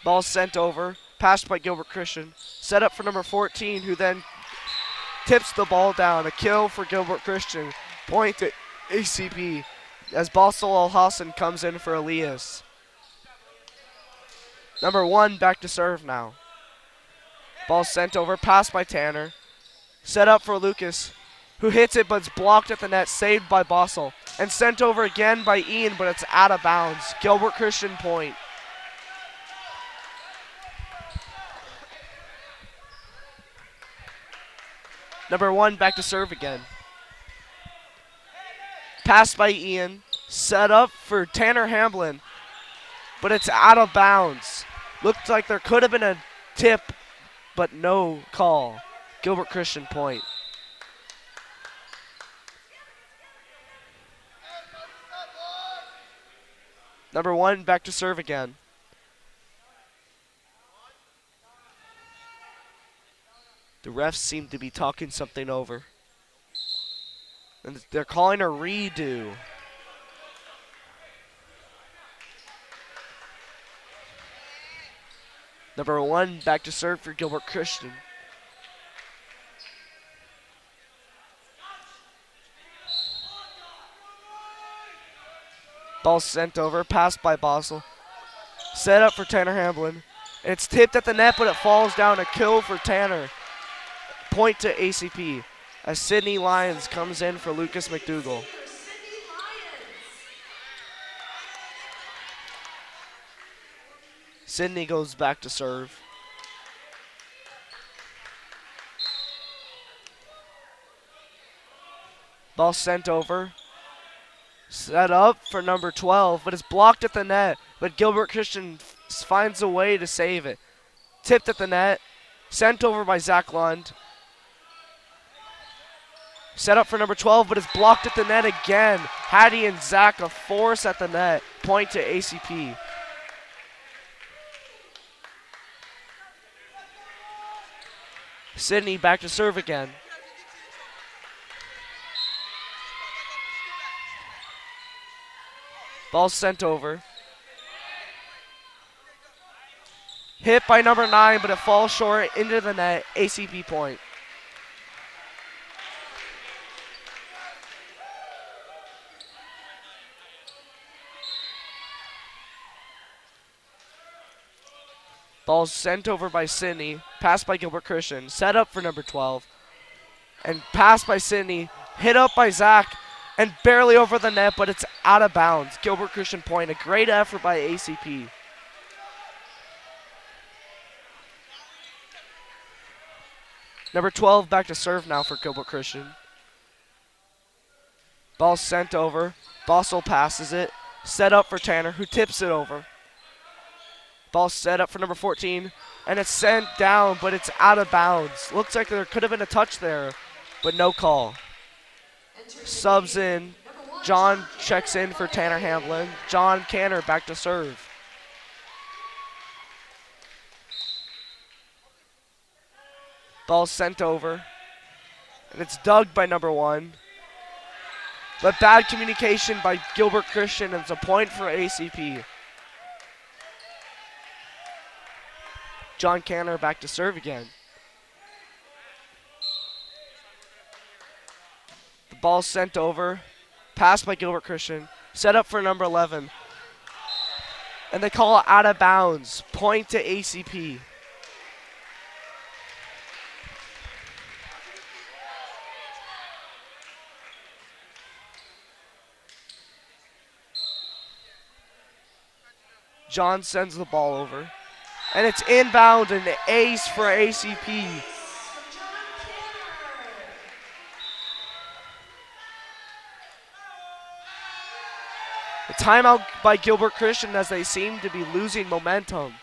Ball sent over, passed by Gilbert Christian, set up for number 14, who then tips the ball down. A kill for Gilbert Christian. Point to ACP as Bossel Al Hassan comes in for Elias. Number 1 back to serve now. Ball sent over, passed by Tanner. Set up for Lucas, who hits it, but it's blocked at the net, saved by Bossel. And sent over again by Ian, but it's out of bounds. Gilbert Christian point. Number 1 back to serve again. Passed by Ian. Set up for Tanner Hamlin, but it's out of bounds. Looked like there could have been a tip, but no call. Gilbert Christian point. Number 1 back to serve again. The refs seem to be talking something over. And they're calling a redo. Number 1 back to serve for Gilbert Christian. Ball sent over, passed by Bossel. Set up for Tanner Hamlin. It's tipped at the net, but it falls down. A kill for Tanner. Point to ACP as Sydney Lyons comes in for Lucas McDougall. Sydney goes back to serve. Ball sent over. Set up for number 12, but it's blocked at the net. But Gilbert Christian finds a way to save it. Tipped at the net. Sent over by Zach Lund. Set up for number 12, but it's blocked at the net again. Hattie and Zach a force at the net. Point to ACP. Sydney back to serve again. Ball sent over. Hit by number 9, but it falls short into the net. ACP point. Ball sent over by Sydney. Passed by Gilbert Christian. Set up for number 12. And passed by Sydney. Hit up by Zach. And barely over the net, but it's out of bounds. Gilbert Christian point. A great effort by ACP. Number 12 back to serve now for Gilbert Christian. Ball sent over. Bossel passes it. Set up for Tanner, who tips it over. Ball set up for number 14. And it's sent down, but it's out of bounds. Looks like there could have been a touch there, but no call. Subs in. John checks in for Tanner Hamlin. John Canner back to serve. Ball sent over. And it's dug by number 1. But bad communication by Gilbert Christian, and it's a point for ACP. John Canner back to serve again. The ball sent over. Passed by Gilbert Christian. Set up for number 11. And they call it out of bounds. Point to ACP. John sends the ball over. And it's inbound and ace for ACP. A timeout by Gilbert Christian as they seem to be losing momentum.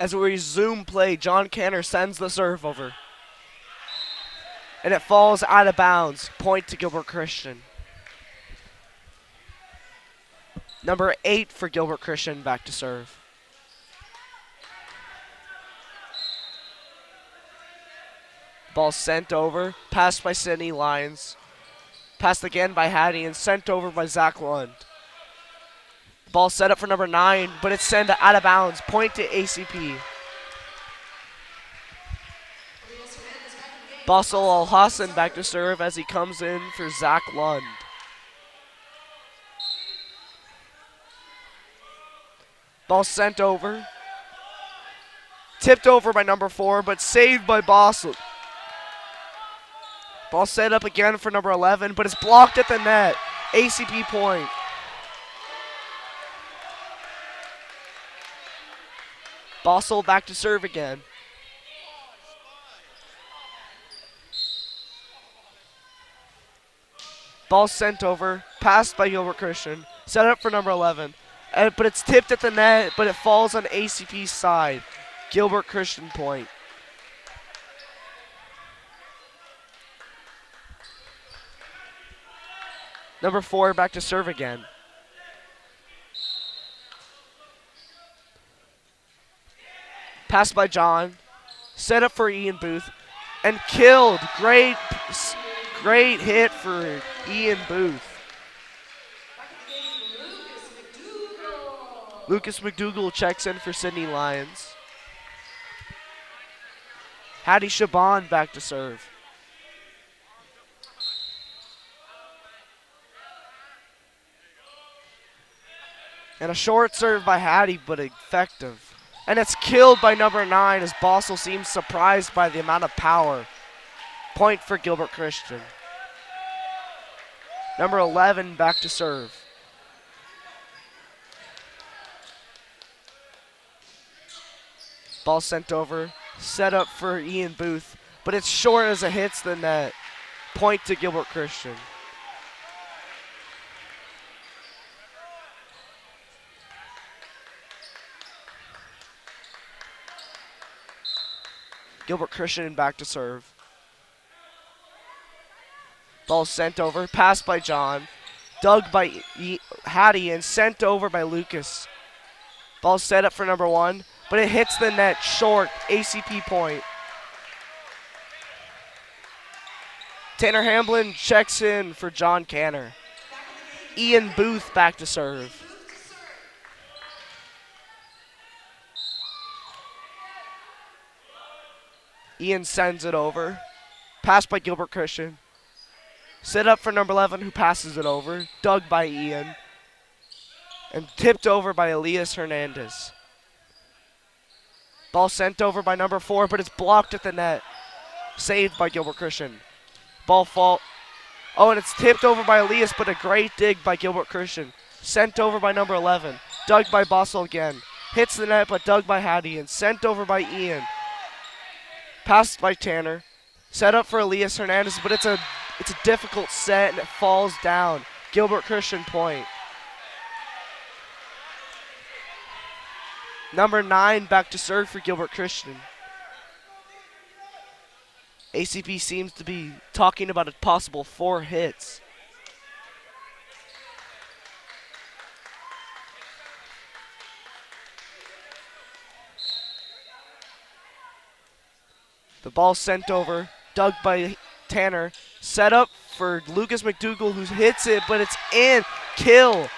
As we resume play, John Canner sends the serve over. And it falls out of bounds. Point to Gilbert Christian. Number 8 for Gilbert Christian back to serve. Ball sent over. Passed by Sidney Lyons. Passed again by Hattie and sent over by Zach Lund. Ball set up for number 9, but it's sent out of bounds. Point to ACP. Basel Al Hassan back to serve as he comes in for Zach Lund. Ball sent over. Tipped over by number 4, but saved by Basel. Ball set up again for number 11, but it's blocked at the net. ACP point. Basel back to serve again. Ball sent over, passed by Gilbert Christian, set up for number 11, but it's tipped at the net, but it falls on ACP's side. Gilbert Christian point. Number 4 back to serve again. Passed by John, set up for Ian Booth, and killed. Great hit for Ian Booth. Lucas McDougall checks in for Sidney Lyons. Hattie Shaban back to serve. And a short serve by Hattie, but effective. And it's killed by number 9 as Basel seems surprised by the amount of power. Point for Gilbert Christian. Number 11 back to serve. Ball sent over, set up for Ian Booth, but it's short as it hits the net. Point to Gilbert Christian. Gilbert Christian back to serve. Ball sent over, passed by John, dug by Hattie, and sent over by Lucas. Ball set up for number 1, but it hits the net short. ACP point. Tanner Hamblin checks in for John Canner. Ian Booth back to serve. Ian sends it over. Passed by Gilbert Christian. Set up for number 11 who passes it over. Dug by Ian. And tipped over by Elias Hernandez. Ball sent over by number 4, but it's blocked at the net. Saved by Gilbert Christian. Ball fall. Oh, and it's tipped over by Elias, but a great dig by Gilbert Christian. Sent over by number 11. Dug by Basel again. Hits the net, but dug by Hattie. And sent over by Ian. Passed by Tanner. Set up for Elias Hernandez, but it's a difficult set, and it falls down. Gilbert Christian point. Number 9 back to serve for Gilbert Christian. ACP seems to be talking about a possible 4 hits. The ball sent over, dug by Tanner, set up for Lucas McDougal, who hits it, but it's in. Kill.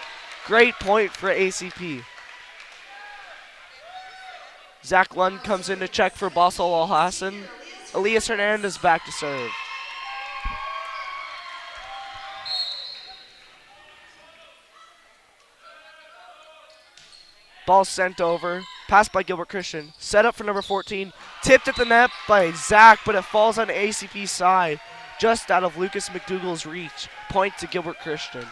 Great point for ACP. Zach Lund comes in to check for Basel Al Hassan. Elias Hernandez back to serve. Ball sent over. Passed by Gilbert Christian. Set up for number 14. Tipped at the net by Zach, but it falls on ACP's side. Just out of Lucas McDougal's reach. Point to Gilbert Christian.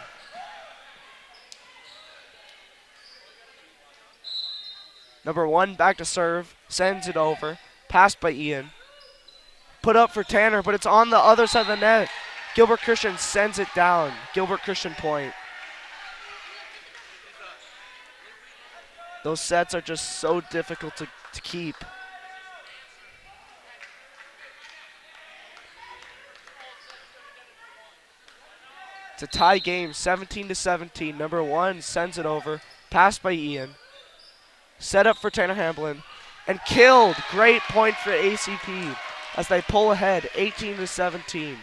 Number 1 back to serve. Sends it over. Passed by Ian. Put up for Tanner, but it's on the other side of the net. Gilbert Christian sends it down. Gilbert Christian point. Those sets are just so difficult to keep. It's a tie game, 17-17. Number 1 sends it over. Passed by Ian. Set up for Tanner Hamblin. And killed. Great point for ACP as they pull ahead, 18-17.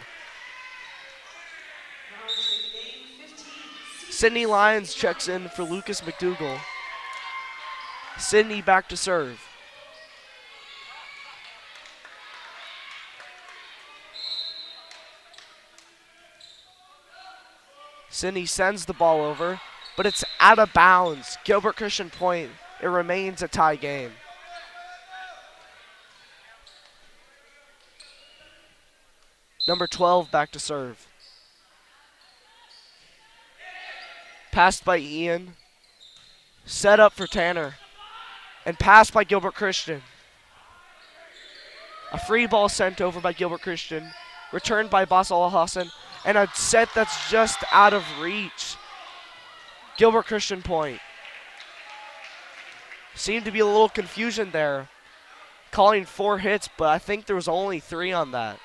Sydney Lyons checks in for Lucas McDougal. Sydney back to serve. Sydney sends the ball over, but it's out of bounds. Gilbert Christian point. It remains a tie game. Number 12 back to serve. Passed by Ian. Set up for Tanner. And passed by Gilbert Christian. A free ball sent over by Gilbert Christian. Returned by Basel Al Hassan. And a set that's just out of reach. Gilbert Christian point. Seemed to be a little confusion there. Calling 4 hits, but I think there was only 3 on that.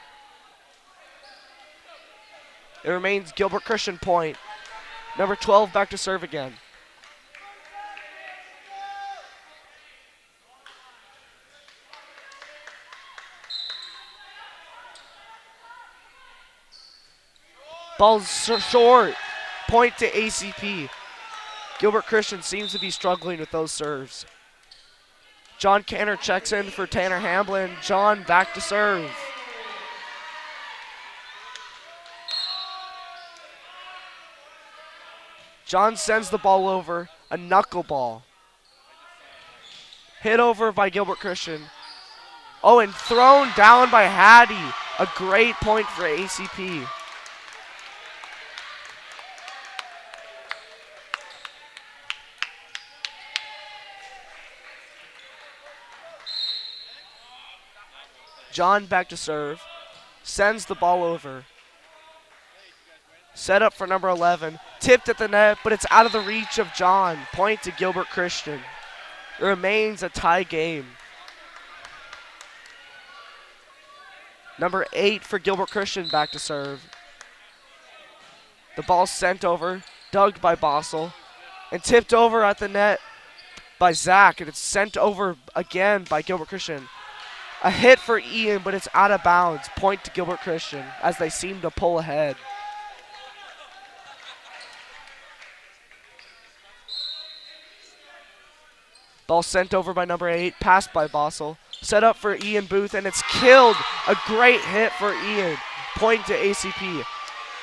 It remains Gilbert Christian point. Number 12 back to serve again. Ball's short. Point to ACP. Gilbert Christian seems to be struggling with those serves. John Canner checks in for Tanner Hamblin. John back to serve. John sends the ball over. A knuckleball. Hit over by Gilbert Christian. Oh, and thrown down by Hattie. A great point for ACP. John back to serve. Sends the ball over. Set up for number 11. Tipped at the net, but it's out of the reach of John. Point to Gilbert Christian. It remains a tie game. Number 8 for Gilbert Christian back to serve. The ball sent over. Dug by Basel. And tipped over at the net by Zach. And it's sent over again by Gilbert Christian. A hit for Ian, but it's out of bounds. Point to Gilbert Christian as they seem to pull ahead. Ball sent over by number 8, passed by Basel. Set up for Ian Booth, and it's killed. A great hit for Ian. Point to ACP.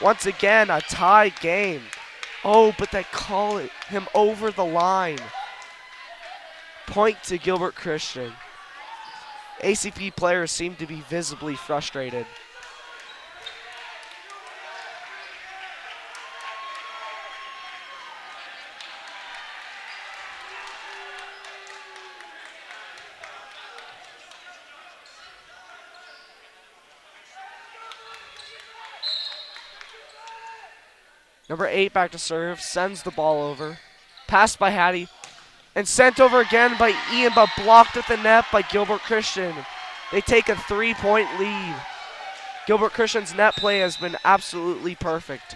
Once again, a tie game. Oh, but they call him over the line. Point to Gilbert Christian. ACP players seem to be visibly frustrated. Number 8 back to serve, sends the ball over. Passed by Hattie. And sent over again by Ian, but blocked at the net by Gilbert Christian. They take a 3-point lead. Gilbert Christian's net play has been absolutely perfect.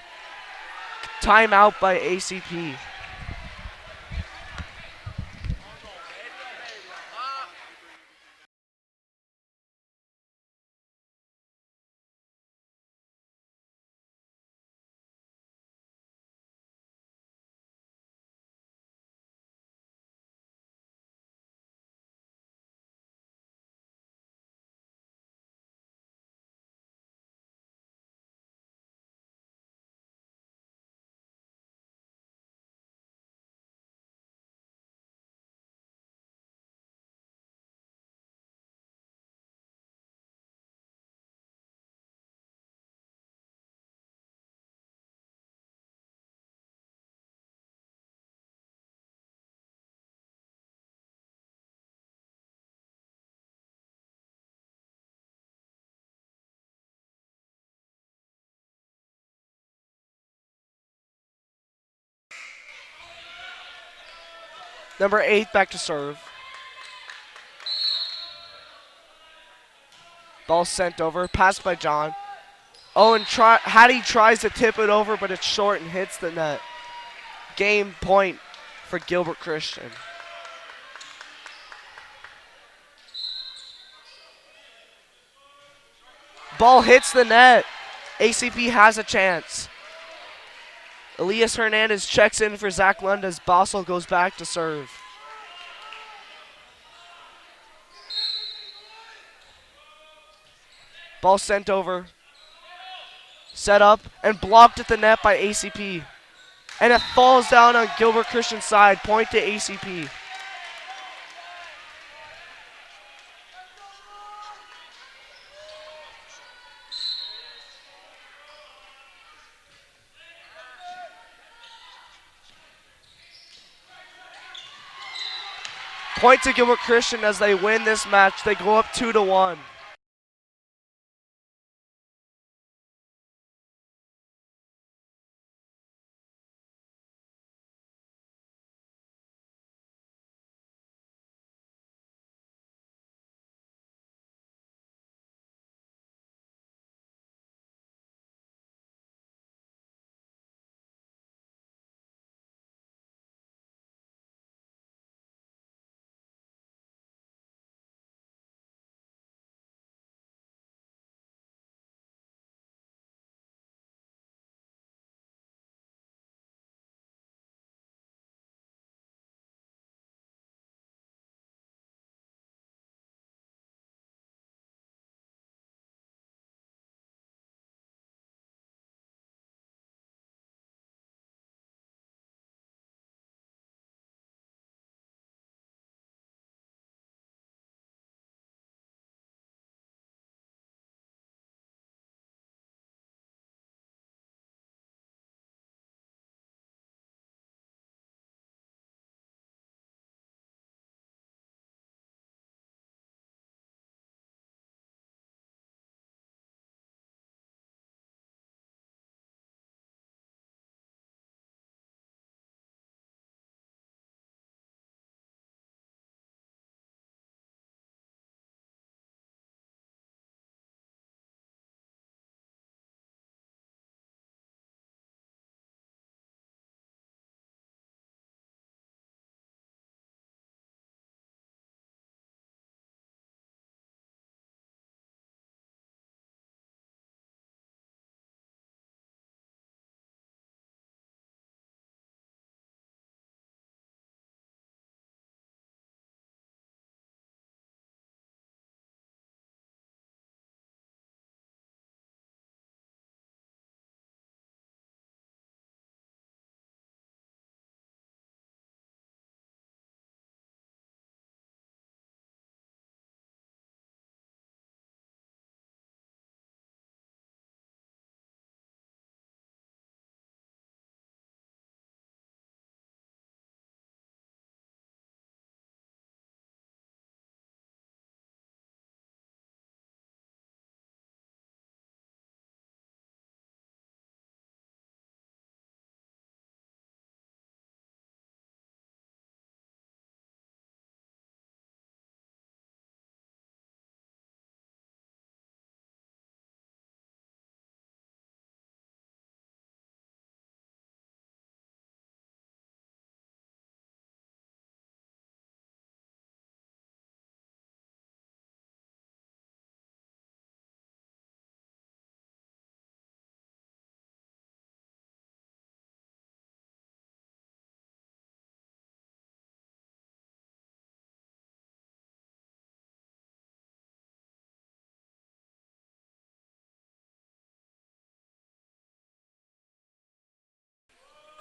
Timeout by ACP. Number 8 back to serve. Ball sent over, passed by John. Oh, and Hattie tries to tip it over, but it's short and hits the net. Game point for Gilbert Christian. Ball hits the net. ACP has a chance. Elias Hernandez checks in for Zach Lund as Bossel goes back to serve. Ball sent over. Set up and blocked at the net by ACP. And it falls down on Gilbert Christian's side. Point to ACP. Point to Gilbert Christian as they win this match. They go up 2-1.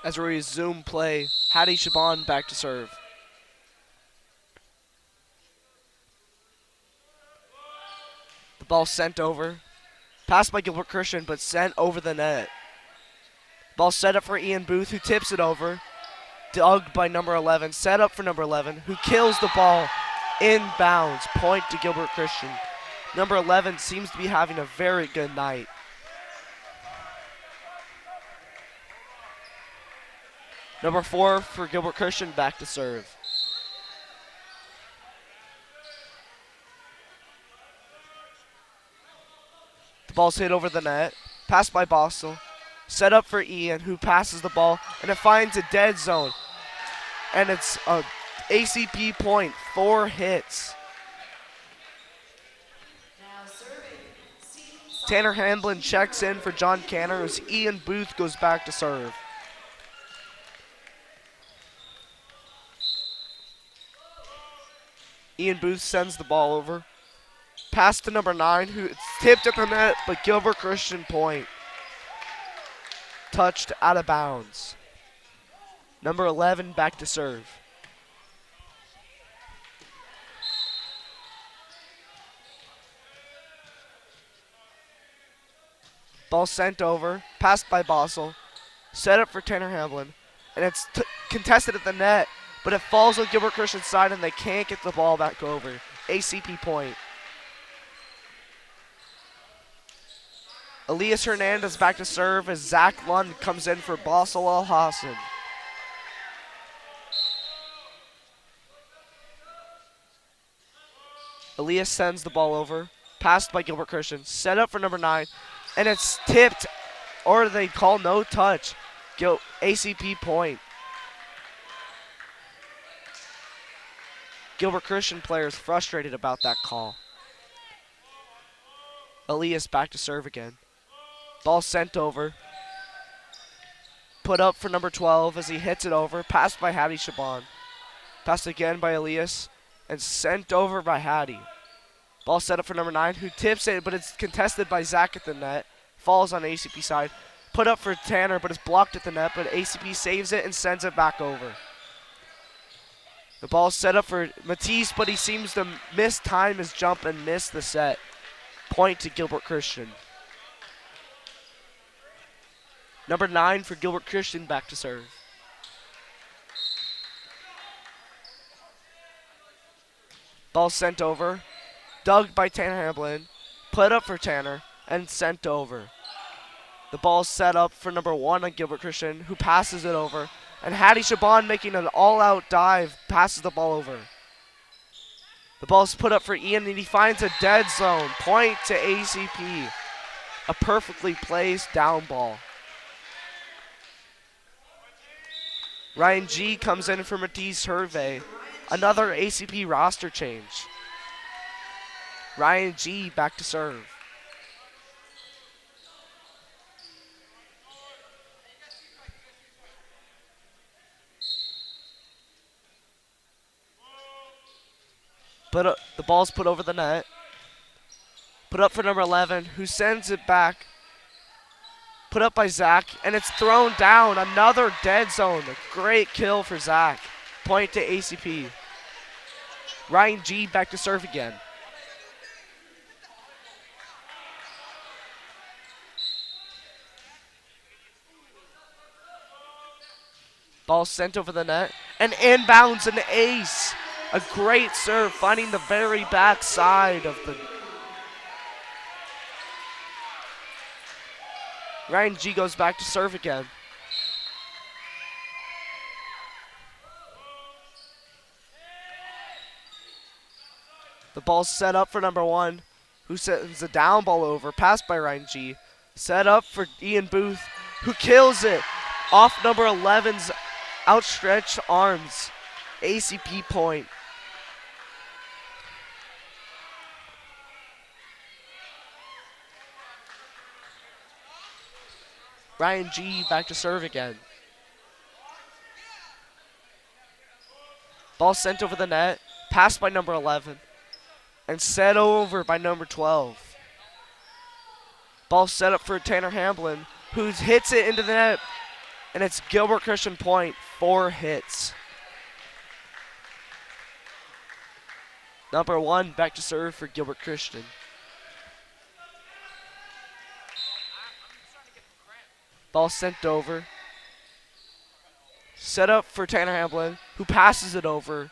As we resume play, Hattie Shaban back to serve. The ball sent over. Passed by Gilbert Christian, but sent over the net. Ball set up for Ian Booth, who tips it over. Dug by number 11. Set up for number 11, who kills the ball inbounds. Point to Gilbert Christian. Number 11 seems to be having a very good night. Number 4 for Gilbert Christian back to serve. The ball's hit over the net. Passed by Bostel. Set up for Ian, who passes the ball, and it finds a dead zone. And it's a ACP point, 4 hits. Tanner Hamblin checks in for John Canner as Ian Booth goes back to serve. Ian Booth sends the ball over. Pass to number 9, who it's tipped at the net, but Gilbert Christian point. Touched out of bounds. Number 11 back to serve. Ball sent over, passed by Bossel, set up for Tanner Hamlin, and it's contested at the net, but it falls on Gilbert Christian's side and they can't get the ball back over. ACP point. Elias Hernandez back to serve as Zach Lund comes in for Bossel Al Hassan. Elias sends the ball over, passed by Gilbert Christian, set up for number 9, and it's tipped, or they call no touch. ACP point. Gilbert Christian players frustrated about that call. Elias back to serve again. Ball sent over. Put up for number 12 as he hits it over. Passed by Hattie Shaban. Passed again by Elias. And sent over by Hattie. Ball set up for number 9, who tips it, but it's contested by Zach at the net. Falls on ACP side. Put up for Tanner, but it's blocked at the net, but ACP saves it and sends it back over. The ball's set up for Matisse, but he seems to mistime his jump and miss the set. Point to Gilbert Christian. Number 9 for Gilbert Christian back to serve. Ball sent over. Dug by Tanner Hamblin. Put up for Tanner and sent over. The ball's set up for number 1 on Gilbert Christian, who passes it over. And Hattie Shaban, making an all-out dive, passes the ball over. The ball's put up for Ian, and he finds a dead zone. Point to ACP. A perfectly placed down ball. Ryan G comes in for Matisse Hervé. Another ACP roster change. Ryan G back to serve. But the ball's put over the net. Put up for number 11, who sends it back. Put up by Zach, and it's thrown down. Another dead zone. A great kill for Zach. Point to ACP. Ryan G back to serve again. Ball sent over the net, and inbounds an ace. A great serve, finding the very back side of the... Ryan G goes back to serve again. The ball's set up for number 1, who sends the down ball over, passed by Ryan G. Set up for Ian Booth, who kills it off number 11's outstretched arms. ACP point. Ryan G back to serve again. Ball sent over the net, passed by number 11, and set over by number 12. Ball set up for Tanner Hamblin, who hits it into the net, And it's Gilbert Christian point, 4 hits. Number 1 back to serve for Gilbert Christian. Ball sent over. Set up for Tanner Hamblin, who passes it over.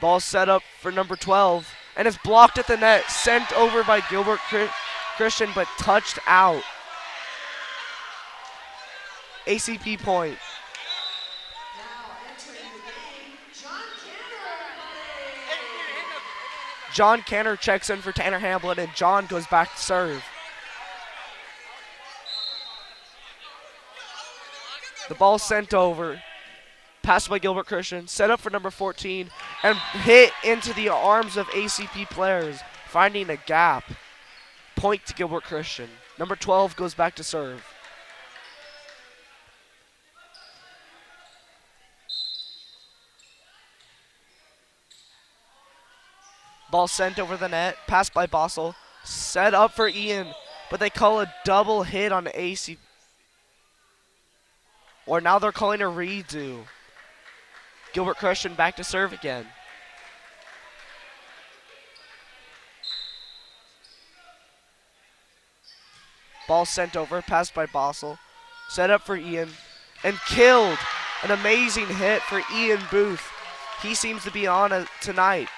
Ball set up for number 12, and it's blocked at the net. Sent over by Gilbert Christian, but touched out. ACP point. John Canner checks in for Tanner Hamblin, and John goes back to serve. The ball sent over. Passed by Gilbert Christian. Set up for number 14. And hit into the arms of ACP players, finding a gap. Point to Gilbert Christian. Number 12 goes back to serve. Ball sent over the net. Passed by Bossel. Set up for Ian. But they call a double hit on ACP. Or now they're calling a redo. Gilbert Christian back to serve again. Ball sent over, passed by Bossel. Set up for Ian. And killed. An amazing hit for Ian Booth. He seems to be on tonight.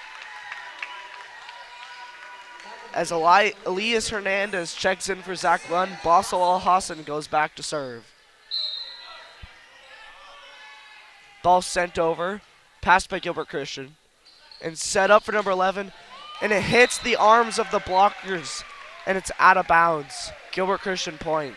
As Elias Hernandez checks in for Zach Lund, Bossel Al Hassan goes back to serve. Ball sent over, passed by Gilbert Christian, and set up for number 11, and it hits the arms of the blockers, and it's out of bounds. Gilbert Christian point.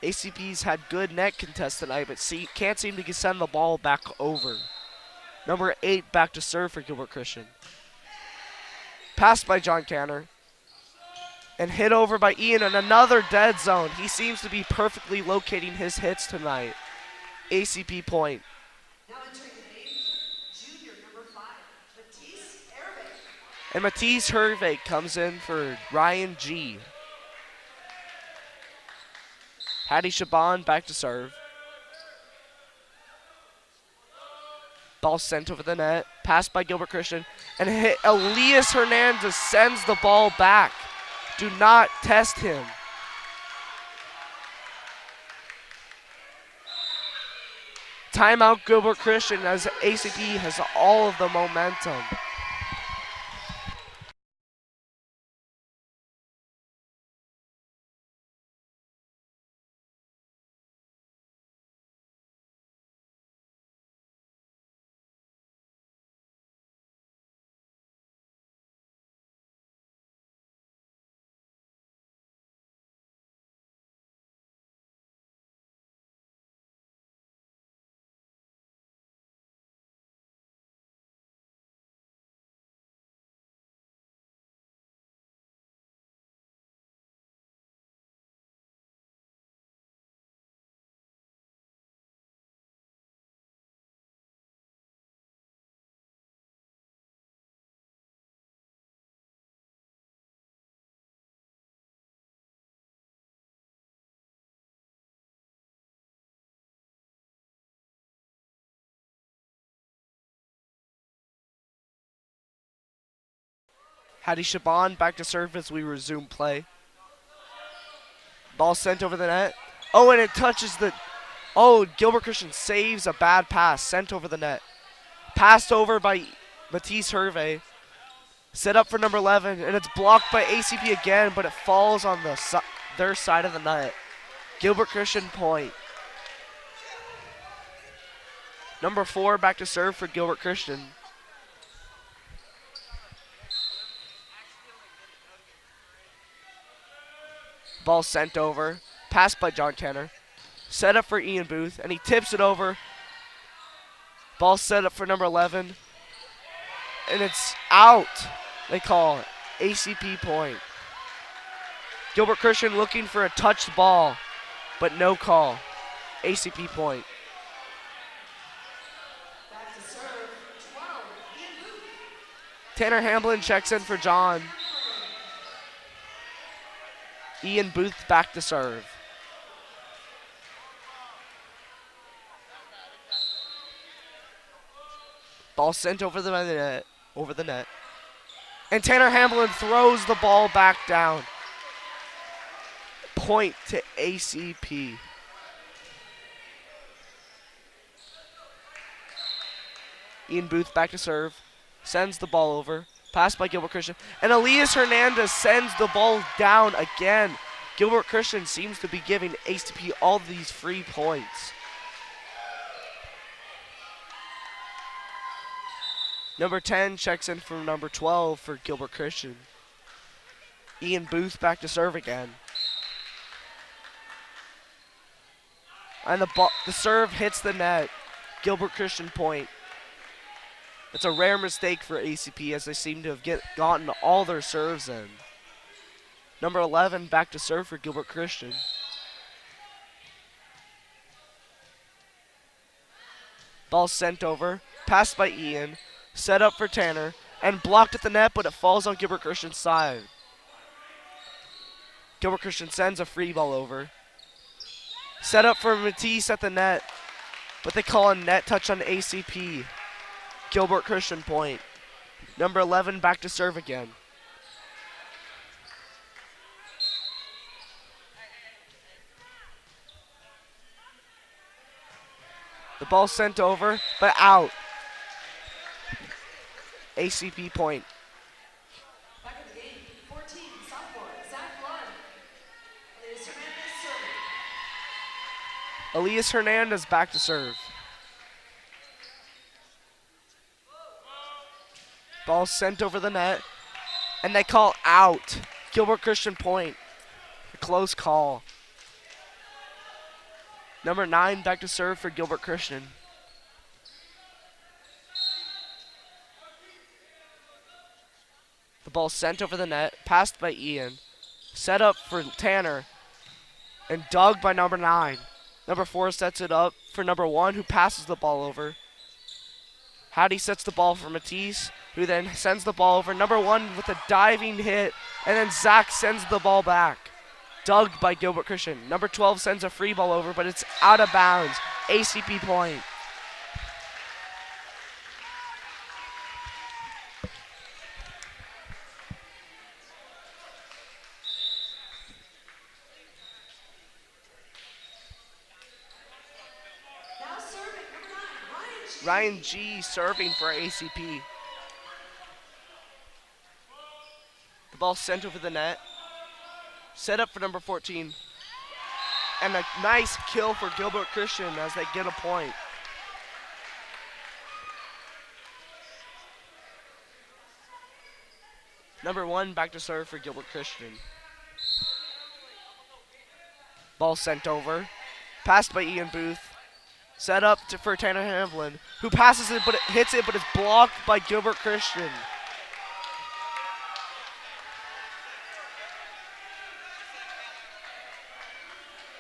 ACP's had good net contest tonight, but can't seem to send the ball back over. Number 8 back to serve for Gilbert Christian. Passed by John Canner. And hit over by Ian in another dead zone. He seems to be perfectly locating his hits tonight. ACP point. Now entering the game, junior number 5, Matisse Hervé. And Matisse Hervé comes in for Ryan G. Hattie Shaban back to serve. Ball sent over the net. Passed by Gilbert Christian. And hit Elias Hernandez sends the ball back. Do not test him. Timeout Gilbert Christian as ACP has all of the momentum. Hattie Shaban back to serve as we resume play. Ball sent over the net. Oh, and it touches the... Oh, Gilbert Christian saves a bad pass. Sent over the net. Passed over by Matisse Hervé. Set up for number 11, and it's blocked by ACP again, but it falls on their side of the net. Gilbert Christian point. Number 4 back to serve for Gilbert Christian. Ball sent over. Passed by John Kenner. Set up for Ian Booth, and he tips it over. Ball set up for number 11. And it's out. They call it. ACP point. Gilbert Christian looking for a touched ball, but no call. ACP point. Back to serve, 12, Ian Booth. Tanner Hamblin checks in for John. Ian Booth back to serve. Ball sent over the net. And Tanner Hamblin throws the ball back down. Point to ACP. Ian Booth back to serve. Sends the ball over. Pass by Gilbert Christian. And Elias Hernandez sends the ball down again. Gilbert Christian seems to be giving ACP all these free points. Number 10 checks in from number 12 for Gilbert Christian. Ian Booth back to serve again. And the serve hits the net. Gilbert Christian point. It's a rare mistake for ACP as they seem to have gotten all their serves in. Number 11 back to serve for Gilbert Christian. Ball sent over. Passed by Ian. Set up for Tanner. And blocked at the net, but it falls on Gilbert Christian's side. Gilbert Christian sends a free ball over. Set up for Matisse at the net. But they call a net touch on ACP. Gilbert Christian point. Number 11 back to serve again. The ball sent over, but out. ACP point. Back in the game, 14, sophomore, Zach Blood. Elias Hernandez serving. Elias Hernandez back to serve. Ball sent over the net, and they call out. Gilbert Christian point. A close call. Number 9 back to serve for Gilbert Christian. The ball sent over the net, passed by Ian. Set up for Tanner, and dug by number 9. Number 4 sets it up for number 1, who passes the ball over. Hattie sets the ball for Matisse, who then sends the ball over. Number 1 with a diving hit, and then Zach sends the ball back. Dug by Gilbert Christian. Number 12 sends a free ball over, but it's out of bounds. ACP point. Now serving, number 9, Ryan G serving for ACP. The ball sent over the net. Set up for number 14. And a nice kill for Gilbert Christian as they get a point. Number 1 back to serve for Gilbert Christian. Ball sent over. Passed by Ian Booth. Set up for Tanner Hamblin, who passes it, but it hits it, but it's blocked by Gilbert Christian.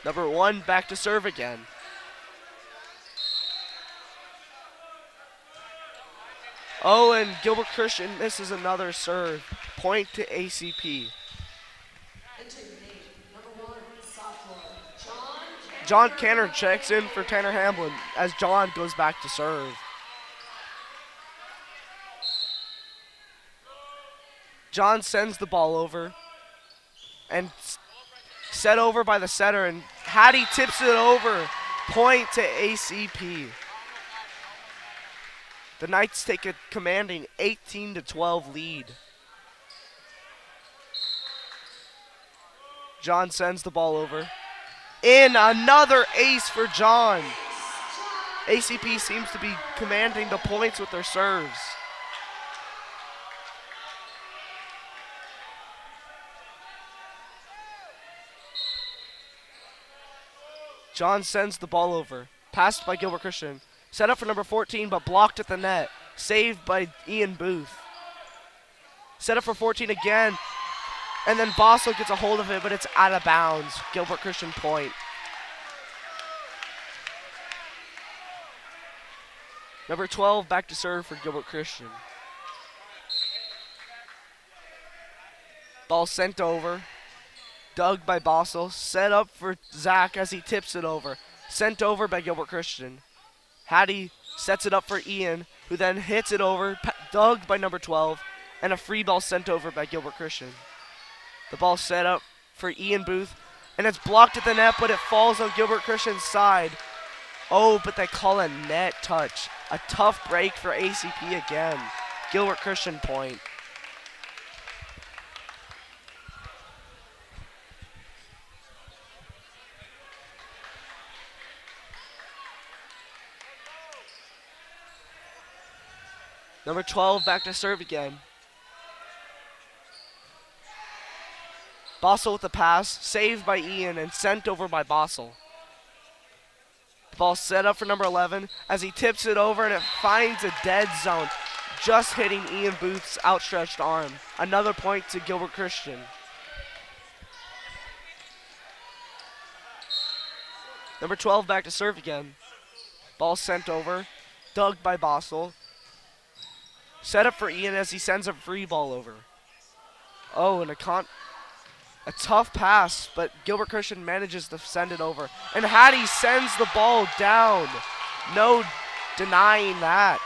Number 1 back to serve again. Oh, and Gilbert Christian misses another serve. Point to ACP. entering the game, number 1, sophomore, John Canner checks in for Tanner Hamblin as John goes back to serve. John sends the ball over and set over by the setter, and Hattie tips it over. Point to ACP. The Knights take a commanding 18-12 lead. John sends the ball over. In, another ace for John. ACP seems to be commanding the points with their serves. John sends the ball over. Passed by Gilbert Christian. Set up for number 14, but blocked at the net. Saved by Ian Booth. Set up for 14 again. And then Bosso gets a hold of it, but it's out of bounds. Gilbert Christian point. Number 12 back to serve for Gilbert Christian. Ball sent over. Dug by Bossel. Set up for Zach as he tips it over. Sent over by Gilbert Christian. Hattie sets it up for Ian, who then hits it over. Dug by number 12. And a free ball sent over by Gilbert Christian. The ball set up for Ian Booth. And it's blocked at the net, but it falls on Gilbert Christian's side. Oh, but they call a net touch. A tough break for ACP again. Gilbert Christian point. Number 12 back to serve again. Bossel with the pass, saved by Ian and sent over by Bossel. The ball set up for number 11 as he tips it over and it finds a dead zone, just hitting Ian Booth's outstretched arm. Another point to Gilbert Christian. Number 12 back to serve again. Ball sent over, dug by Bossel. Set up for Ian as he sends a free ball over. Oh, and a tough pass, but Gilbert Christian manages to send it over. And Hattie sends the ball down. No denying that.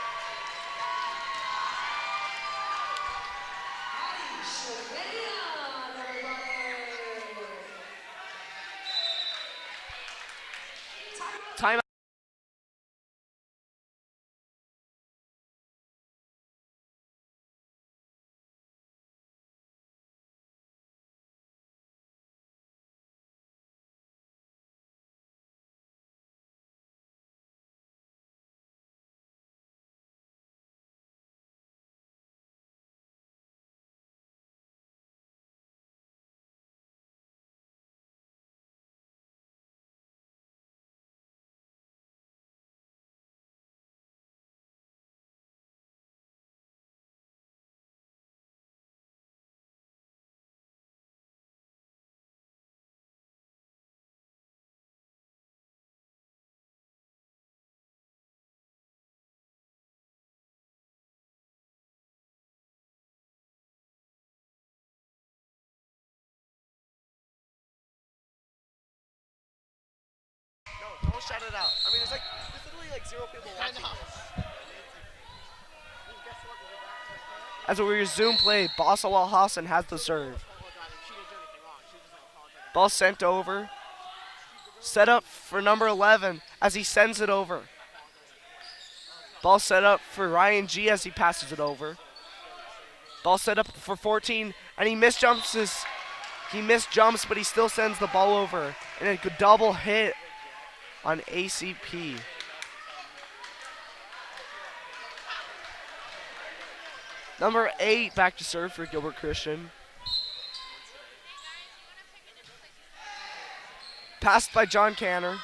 Time. No, don't shout it out. I mean, there's literally like 0 people watching this. As we resume play, Bossel Al Hassan has the serve. Ball sent over. Set up for number 11 as he sends it over. Ball set up for Ryan G as he passes it over. Ball set up for 14, and he misjumps, but he still sends the ball over. And a double hit on ACP. Number 8 back to serve for Gilbert Christian. Passed by John Canner.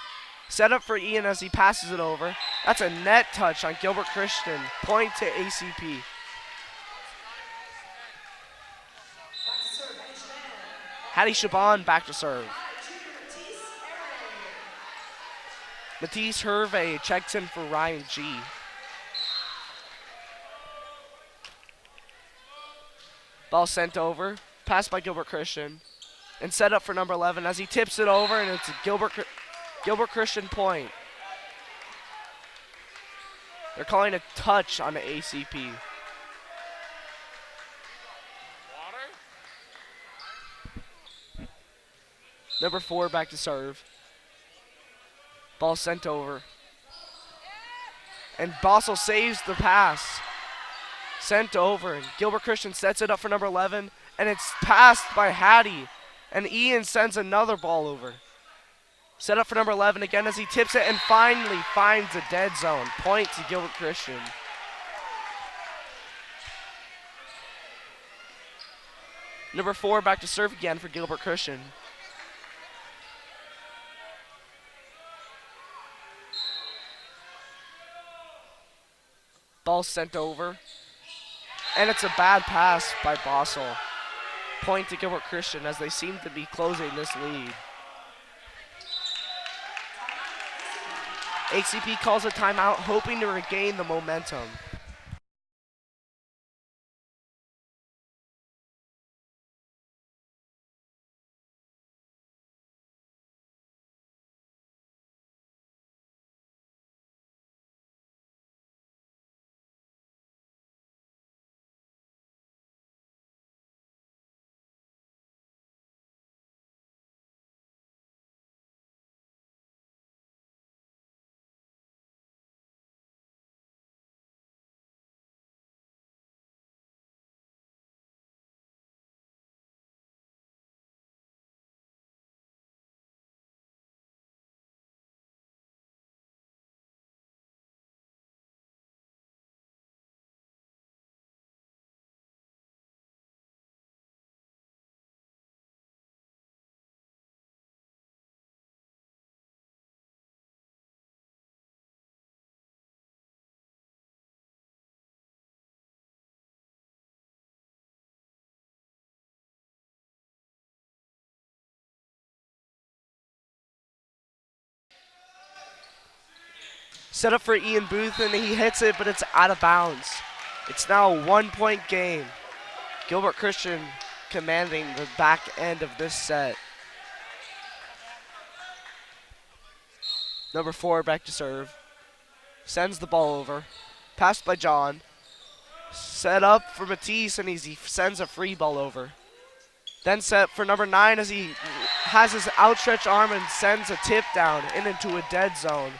Set up for Ian as he passes it over. That's a net touch on Gilbert Christian. Point to ACP. Hattie Shaban back to serve. Matisse Hervé checks in for Ryan G. Ball sent over. Passed by Gilbert Christian. And set up for number 11 as he tips it over, and it's a Gilbert Christian point. They're calling a touch on the ACP. Number 4 back to serve. Ball sent over. And Bossel saves the pass. Sent over, and Gilbert Christian sets it up for number 11, and it's passed by Hattie. And Ian sends another ball over. Set up for number 11 again as he tips it and finally finds a dead zone. Point to Gilbert Christian. Number 4 back to serve again for Gilbert Christian. Ball sent over. And it's a bad pass by Bossel. Point to Gilbert Christian as they seem to be closing this lead. ACP calls a timeout, hoping to regain the momentum. Set up for Ian Booth, and he hits it, but it's out of bounds. It's now a 1-point game. Gilbert Christian commanding the back end of this set. Number 4 back to serve. Sends the ball over. Passed by John. Set up for Matisse, and he sends a free ball over. Then set for number 9 as he has his outstretched arm and sends a tip down and into a dead zone.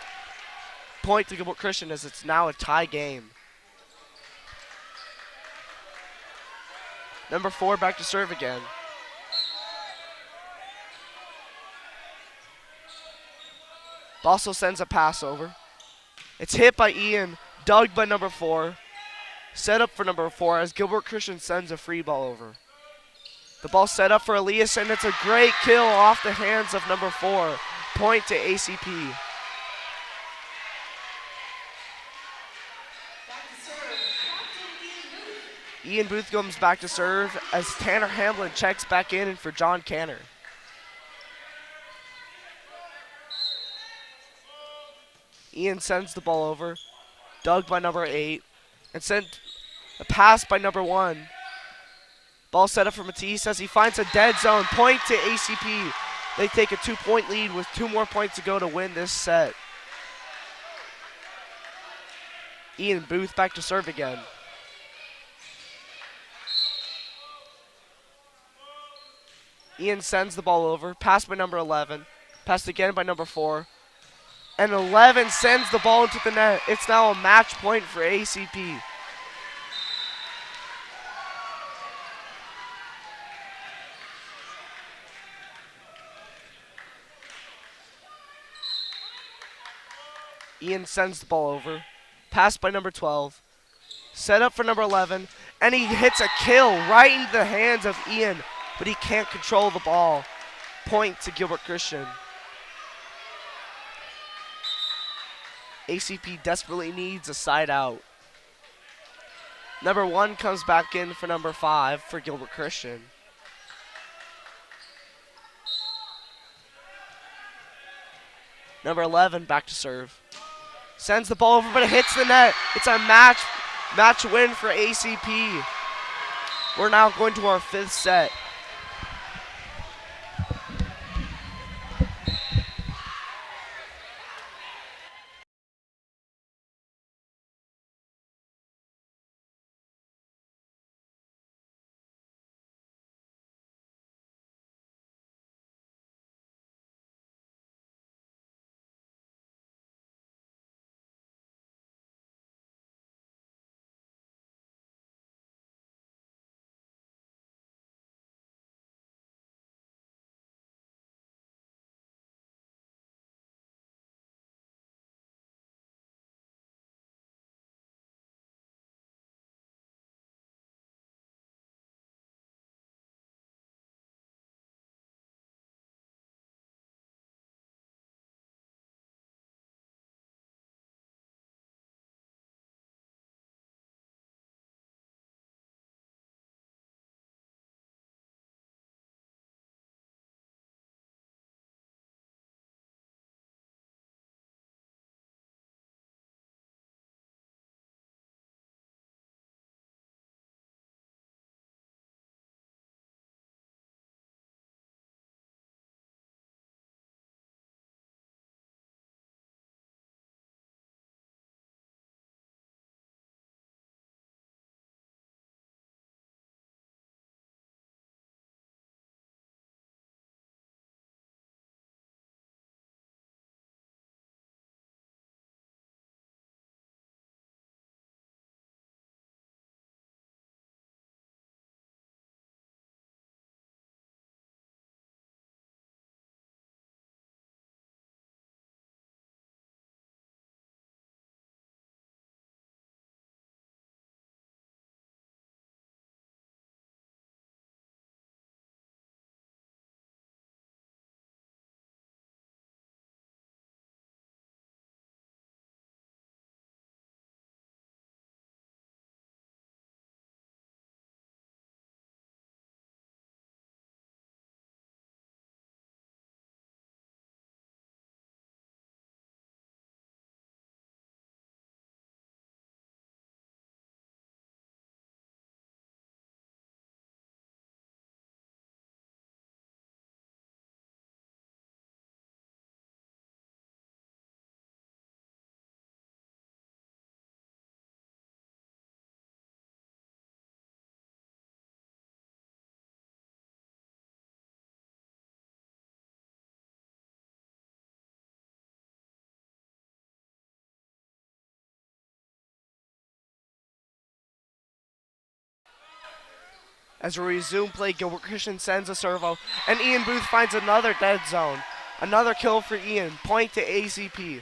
Point to Gilbert Christian as it's now a tie game. Number 4 back to serve again. Bossel sends a pass over. It's hit by Ian, dug by number 4. Set up for number 4 as Gilbert Christian sends a free ball over. The ball set up for Elias, and it's a great kill off the hands of number 4. Point to ACP. Back to serve, Captain Ian Booth. Ian Booth comes back to serve as Tanner Hamlin checks back in for John Canner. Ian sends the ball over, dug by number 8, and sent a pass by number 1. Ball set up for Matisse as he finds a dead zone. Point to ACP. They take a 2-point lead with 2 more points to go to win this set. Ian Booth back to serve again. Ian sends the ball over. Passed by number 11. Passed again by number 4. And 11 sends the ball into the net. It's now a match point for ACP. Ian sends the ball over. Passed by number 12. Set up for number 11. And he hits a kill right into the hands of Ian. But he can't control the ball. Point to Gilbert Christian. ACP desperately needs a side out. Number 1 comes back in for number 5 for Gilbert Christian. Number 11 back to serve. Sends the ball over, but it hits the net. It's a match win for ACP. We're now going to our 5th set. As we resume play, Gilbert Christian sends a servo, and Ian Booth finds another dead zone. Another kill for Ian, point to ACP.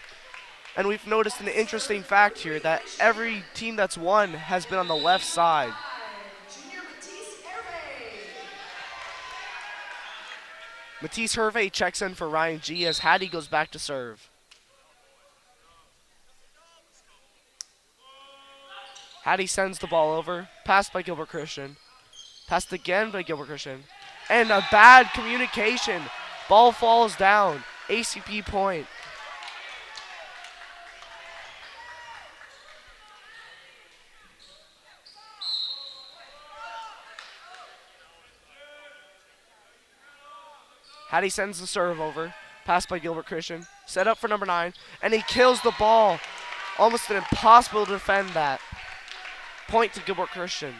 And we've noticed an interesting fact here that every team that's won has been on the left side. Junior Matisse Hervé. Matisse Hervé checks in for Ryan G as Hattie goes back to serve. Hattie sends the ball over, passed by Gilbert Christian. Passed again by Gilbert Christian. And a bad communication. Ball falls down. ACP point. Hattie sends the serve over. Passed by Gilbert Christian. Set up for number 9. And he kills the ball. Almost an impossible to defend that. Point to Gilbert Christian.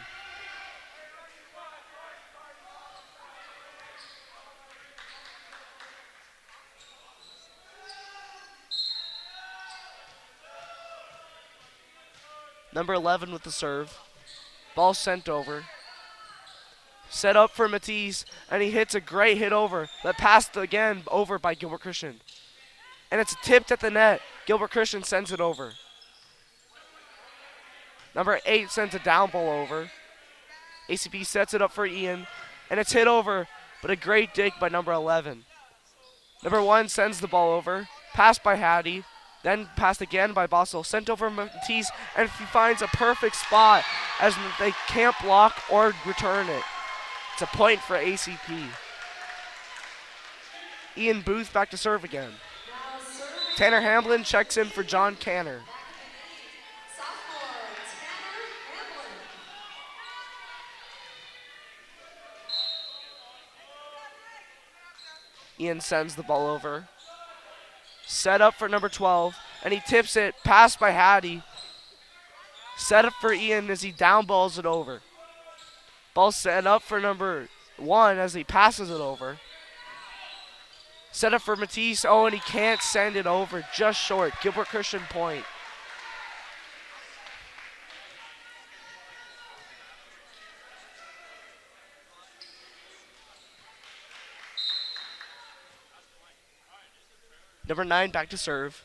Number 11 with the serve. Ball sent over. Set up for Matisse, and he hits a great hit over. That passed again over by Gilbert Christian. And it's tipped at the net. Gilbert Christian sends it over. Number 8 sends a down ball over. ACP sets it up for Ian, and it's hit over, but a great dig by number 11. Number 1 sends the ball over. Passed by Hattie. Then passed again by Bossel, sent over Matisse, and he finds a perfect spot as they can't block or return it. It's a point for ACP. Ian Booth back to serve again. Now serving Tanner Hamblin checks in for John Canner. sophomore Tanner Hamlin. Ian sends the ball over. Set up for number 12, and he tips it, passed by Hattie. Set up for Ian as he down balls it over. Ball set up for number 1 as he passes it over. Set up for Matisse, oh, and he can't send it over, just short. Gilbert Christian point. Number 9 back to serve.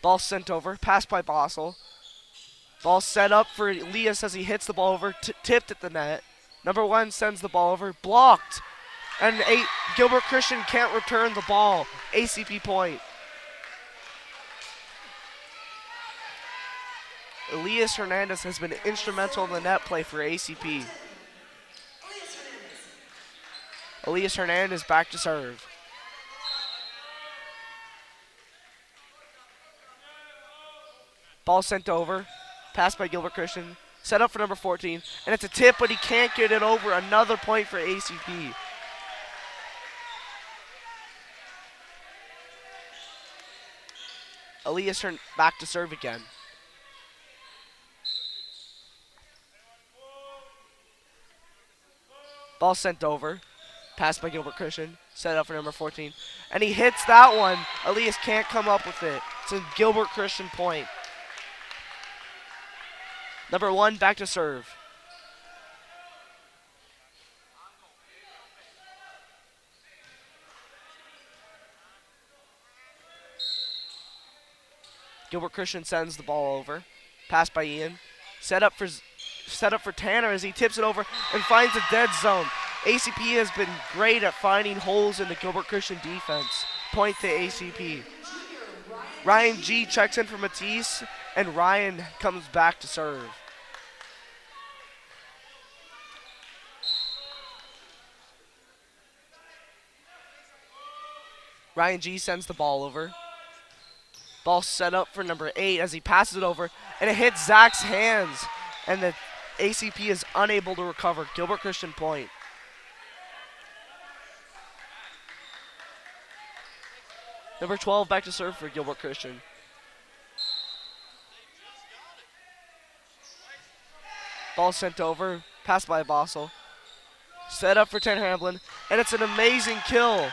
Ball sent over, passed by Bossel. Ball set up for Elias as he hits the ball over, tipped at the net. Number 1 sends the ball over, blocked. And Gilbert Christian can't return the ball. ACP point. Elias Hernandez has been instrumental in the net play for ACP. Elias Hernandez. Elias Hernandez back to serve. Ball sent over, passed by Gilbert Christian, set up for number 14, and it's a tip, but he can't get it over. Another point for ACP. Elias back to serve again. Ball sent over, passed by Gilbert Christian, set up for number 14, and he hits that one. Elias can't come up with it. It's a Gilbert Christian point. Number 1 back to serve. Gilbert Christian sends the ball over. Passed by Ian. Set up for Tanner as he tips it over and finds a dead zone. ACP has been great at finding holes in the Gilbert Christian defense. Point to ACP. Ryan G checks in for Matisse, and Ryan comes back to serve. Ryan G sends the ball over. Ball set up for number 8 as he passes it over, and it hits Zach's hands, and the ACP is unable to recover. Gilbert Christian point. Number 12 back to serve for Gilbert Christian. Ball sent over, passed by Bossel. Set up for Tanner Hamblin, and it's an amazing kill.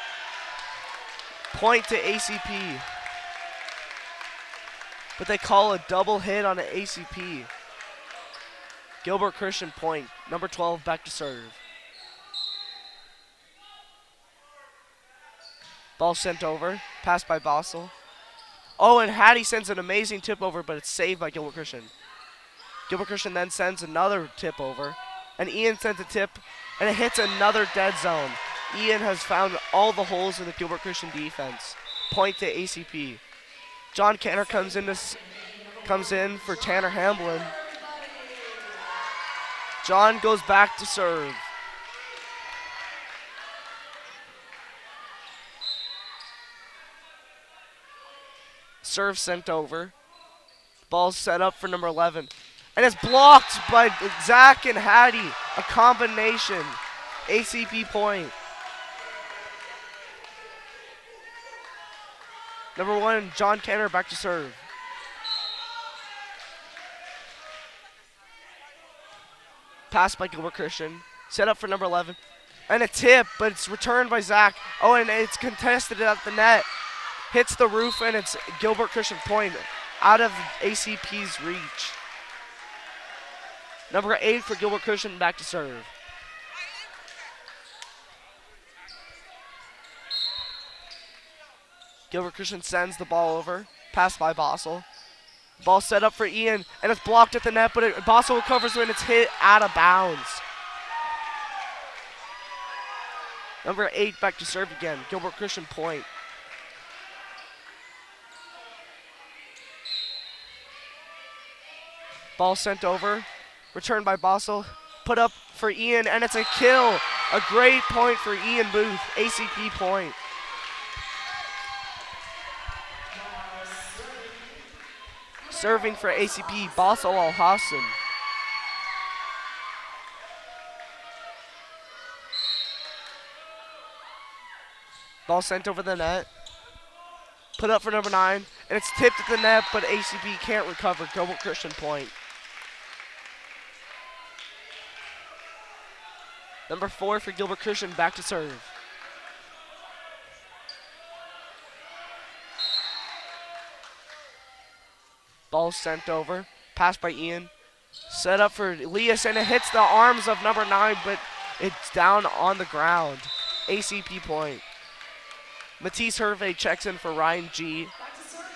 Point to ACP. But they call a double hit on an ACP. Gilbert Christian point. Number 12 back to serve. Ball sent over. Passed by Bossel. Oh, and Hattie sends an amazing tip over, but it's saved by Gilbert Christian. Gilbert Christian then sends another tip over. And Ian sends a tip, and it hits another dead zone. Ian has found all the holes in the Gilbert Christian defense. Point to ACP. John Canner comes in for Tanner Hamblin. John goes back to serve. Serve sent over. Ball set up for number 11. And it's blocked by Zach and Hattie. A combination. ACP point. Number 1, John Kenner back to serve. Pass by Gilbert Christian. Set up for number 11. And a tip, but it's returned by Zach. Oh, and it's contested at the net. Hits the roof, and it's Gilbert Christian point out of ACP's reach. Number 8 for Gilbert Christian back to serve. Gilbert Christian sends the ball over. Pass by Bossel. Ball set up for Ian, and it's blocked at the net, but Bossel recovers when it's hit out of bounds. Number 8 back to serve again. Gilbert Christian point. Ball sent over. Returned by Bossel. Put up for Ian, and it's a kill. A great point for Ian Booth. ACP point. Serving for ACP, Bossel Al-Hassan. Ball sent over the net. Put up for number 9, and it's tipped at the net, but ACP can't recover. Gilbert Christian point. Number 4 for Gilbert Christian back to serve. Ball sent over. Passed by Ian. Set up for Elias, and it hits the arms of number 9, but it's down on the ground. ACP point. Matisse Hervé checks in for Ryan G.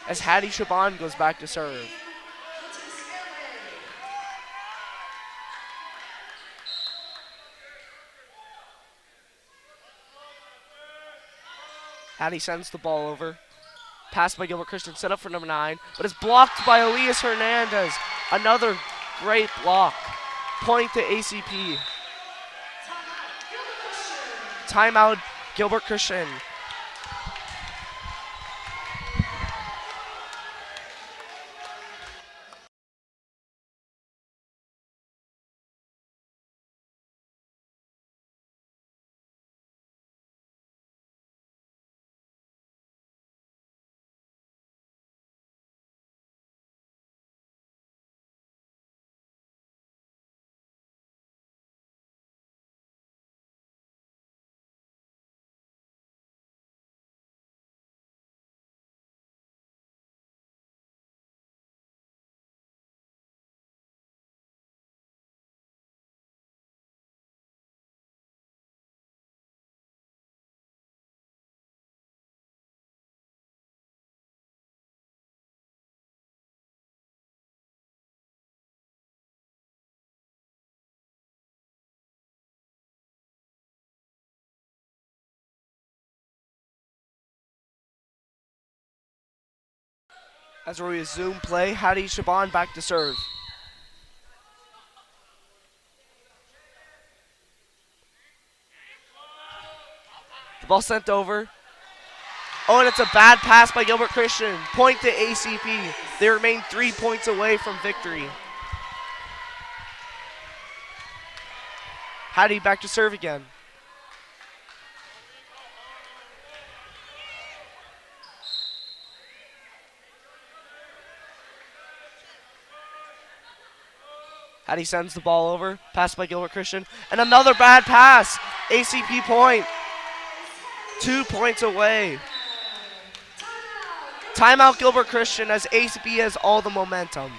as Hattie Shaban goes back to serve. Hattie sends the ball over. Pass by Gilbert Christian, set up for number 9, but it's blocked by Elias Hernandez. Another great block. Point to ACP. Timeout, Gilbert Christian. As we resume play, Hattie Shaban back to serve. The ball sent over. Oh, and it's a bad pass by Gilbert Christian. Point to ACP. They remain 3 points away from victory. Hattie back to serve again. Hattie sends the ball over. Pass by Gilbert Christian. And another bad pass. ACP point. 2 points away. Timeout Gilbert Christian as ACP has all the momentum.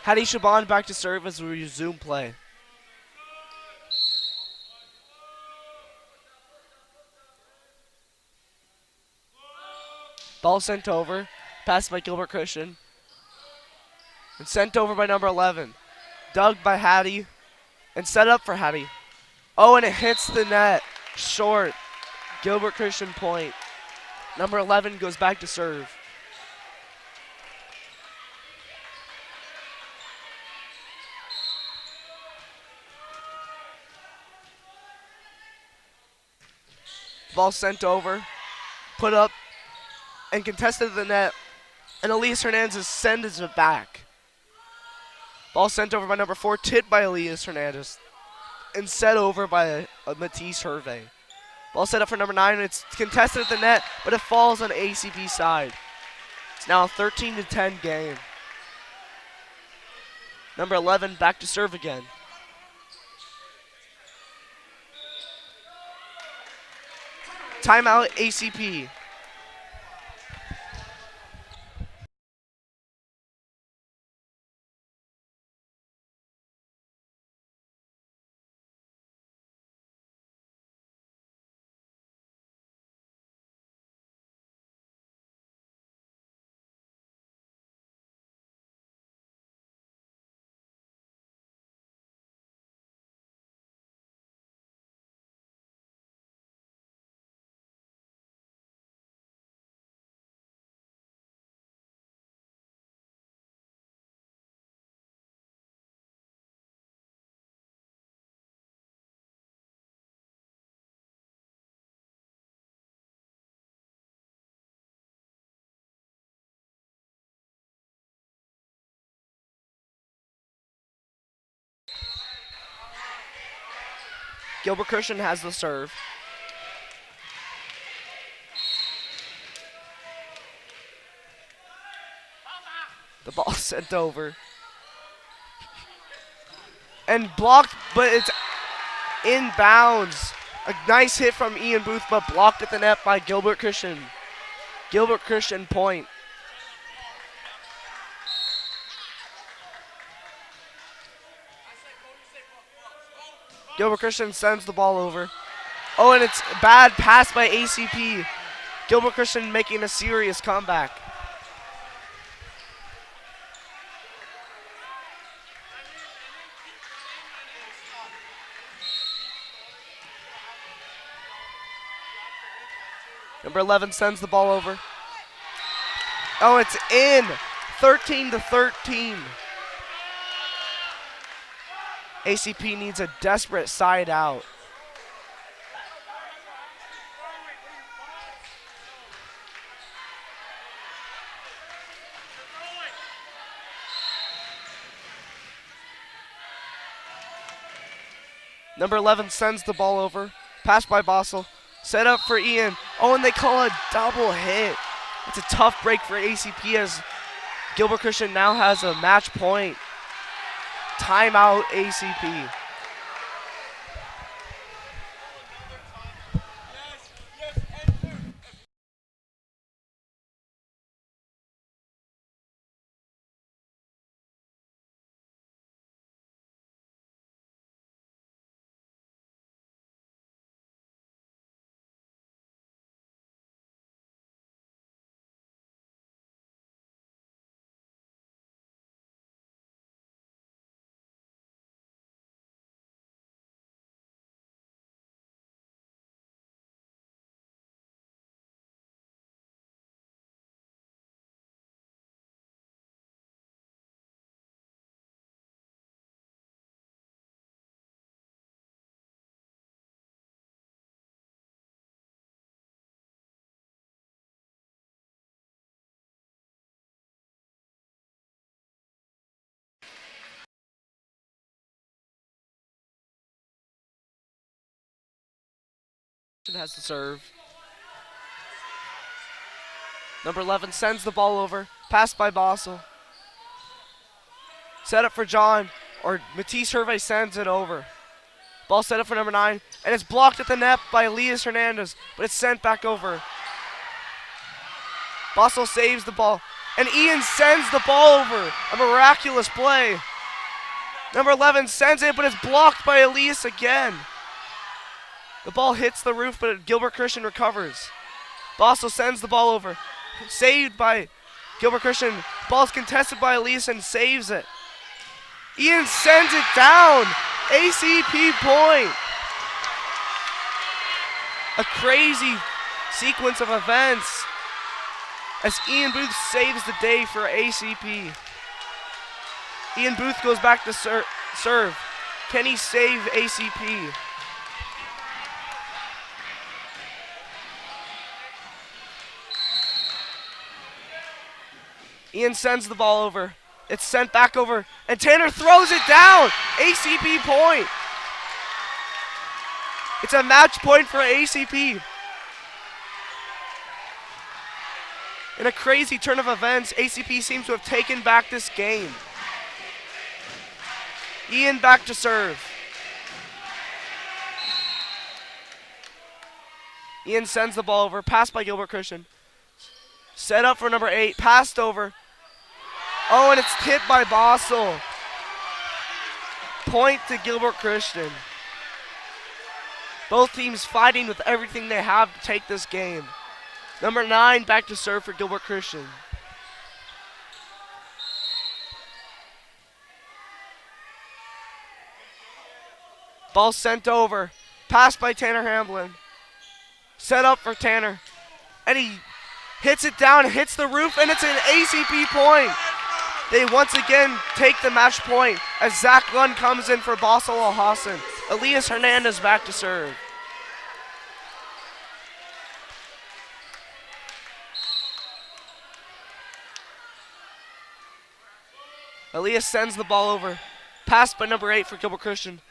Hadi Shaban back to serve as we resume play. Ball sent over. Passed by Gilbert Christian. And sent over by number 11. Dug by Hattie. And set up for Hattie. Oh, and it hits the net. Short. Gilbert Christian point. Number 11 goes back to serve. Ball sent over. Put up. And contested the net. And Elias Hernandez sends it back. Ball sent over by number 4. Tipped by Elias Hernandez. And set over by Matisse Hervé. Ball set up for number 9. It's contested at the net, but it falls on ACP side. It's now a 13-10 game. Number 11 back to serve again. Timeout ACP. Gilbert Christian has the serve. The ball sent over. And blocked, but it's inbounds. A nice hit from Ian Booth, but blocked at the net by Gilbert Christian. Gilbert Christian point. Gilbert Christian sends the ball over. Oh, and it's a bad pass by ACP. Gilbert Christian making a serious comeback. Number 11 sends the ball over. Oh, it's in. 13-13. ACP needs a desperate side out. Number 11 sends the ball over. Pass by Bossel. Set up for Ian. Oh, and they call a double hit. It's a tough break for ACP as Gilbert Christian now has a match point. Timeout ACP. Has to serve. Number 11 sends the ball over. Passed by Bossel. Set up for John. Or Matisse Hervé sends it over. Ball set up for number 9. And it's blocked at the net by Elias Hernandez. But it's sent back over. Bossel saves the ball. And Ian sends the ball over. A miraculous play. Number 11 sends it, but it's blocked by Elias again. The ball hits the roof, but Gilbert Christian recovers. Bossel sends the ball over. Saved by Gilbert Christian. Ball's contested by Elias and saves it. Ian sends it down. ACP point. A crazy sequence of events as Ian Booth saves the day for ACP. Ian Booth goes back to serve. Can he save ACP? Ian sends the ball over. It's sent back over, and Tanner throws it down. ACP point. It's a match point for ACP. In a crazy turn of events, ACP seems to have taken back this game. Ian back to serve. Ian sends the ball over, passed by Gilbert Christian. Set up for number 8, passed over. Oh, and it's hit by Bossel. Point to Gilbert Christian. Both teams fighting with everything they have to take this game. Number 9 back to serve for Gilbert Christian. Ball sent over. Passed by Tanner Hamblin. Set up for Tanner. And he hits it down, hits the roof, and it's an ACP point. They once again take the match point as Zach Lund comes in for Bossel Al-Hassan. Elias Hernandez back to serve. Elias sends the ball over. Passed by number 8 for Gilbert Christian.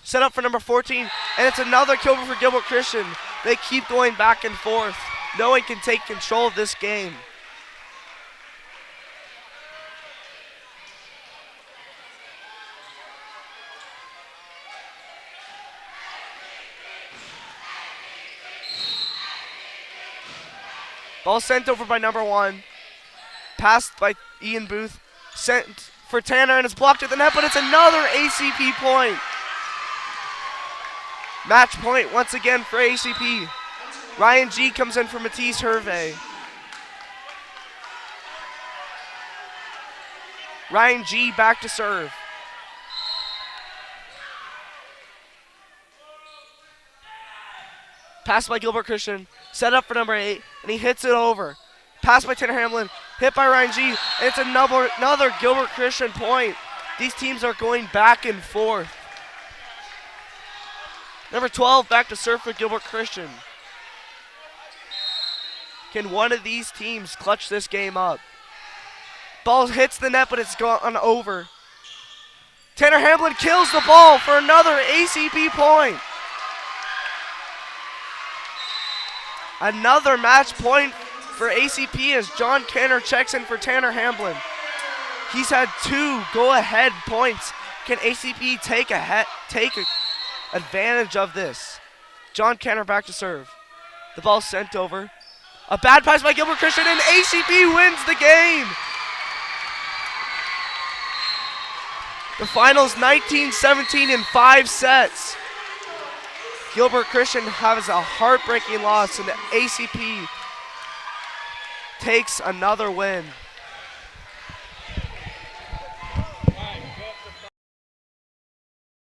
Set up for number 14, and it's another kill for Gilbert Christian. They keep going back and forth. No one can take control of this game. Ball sent over by number 1. Passed by Ian Booth. Sent for Tanner, and it's blocked at the net, but it's another ACP point. Match point once again for ACP. Ryan G comes in for Matisse Hervé. Ryan G back to serve. Pass by Gilbert Christian. Set up for number 8, and he hits it over. Pass by Tanner Hamlin. Hit by Ryan G. And it's another Gilbert Christian point. These teams are going back and forth. Number 12 back to serve for Gilbert Christian. Can one of these teams clutch this game up? Ball hits the net, but it's gone over. Tanner Hamlin kills the ball for another ACP point. Another match point for ACP as John Canner checks in for Tanner Hamlin. He's had 2 go-ahead points. Can ACP take advantage of this? John Canner back to serve. The ball sent over. A bad pass by Gilbert Christian, and ACP wins the game. The finals 19-17 in 5 sets. Gilbert Christian has a heartbreaking loss, and the ACP takes another win.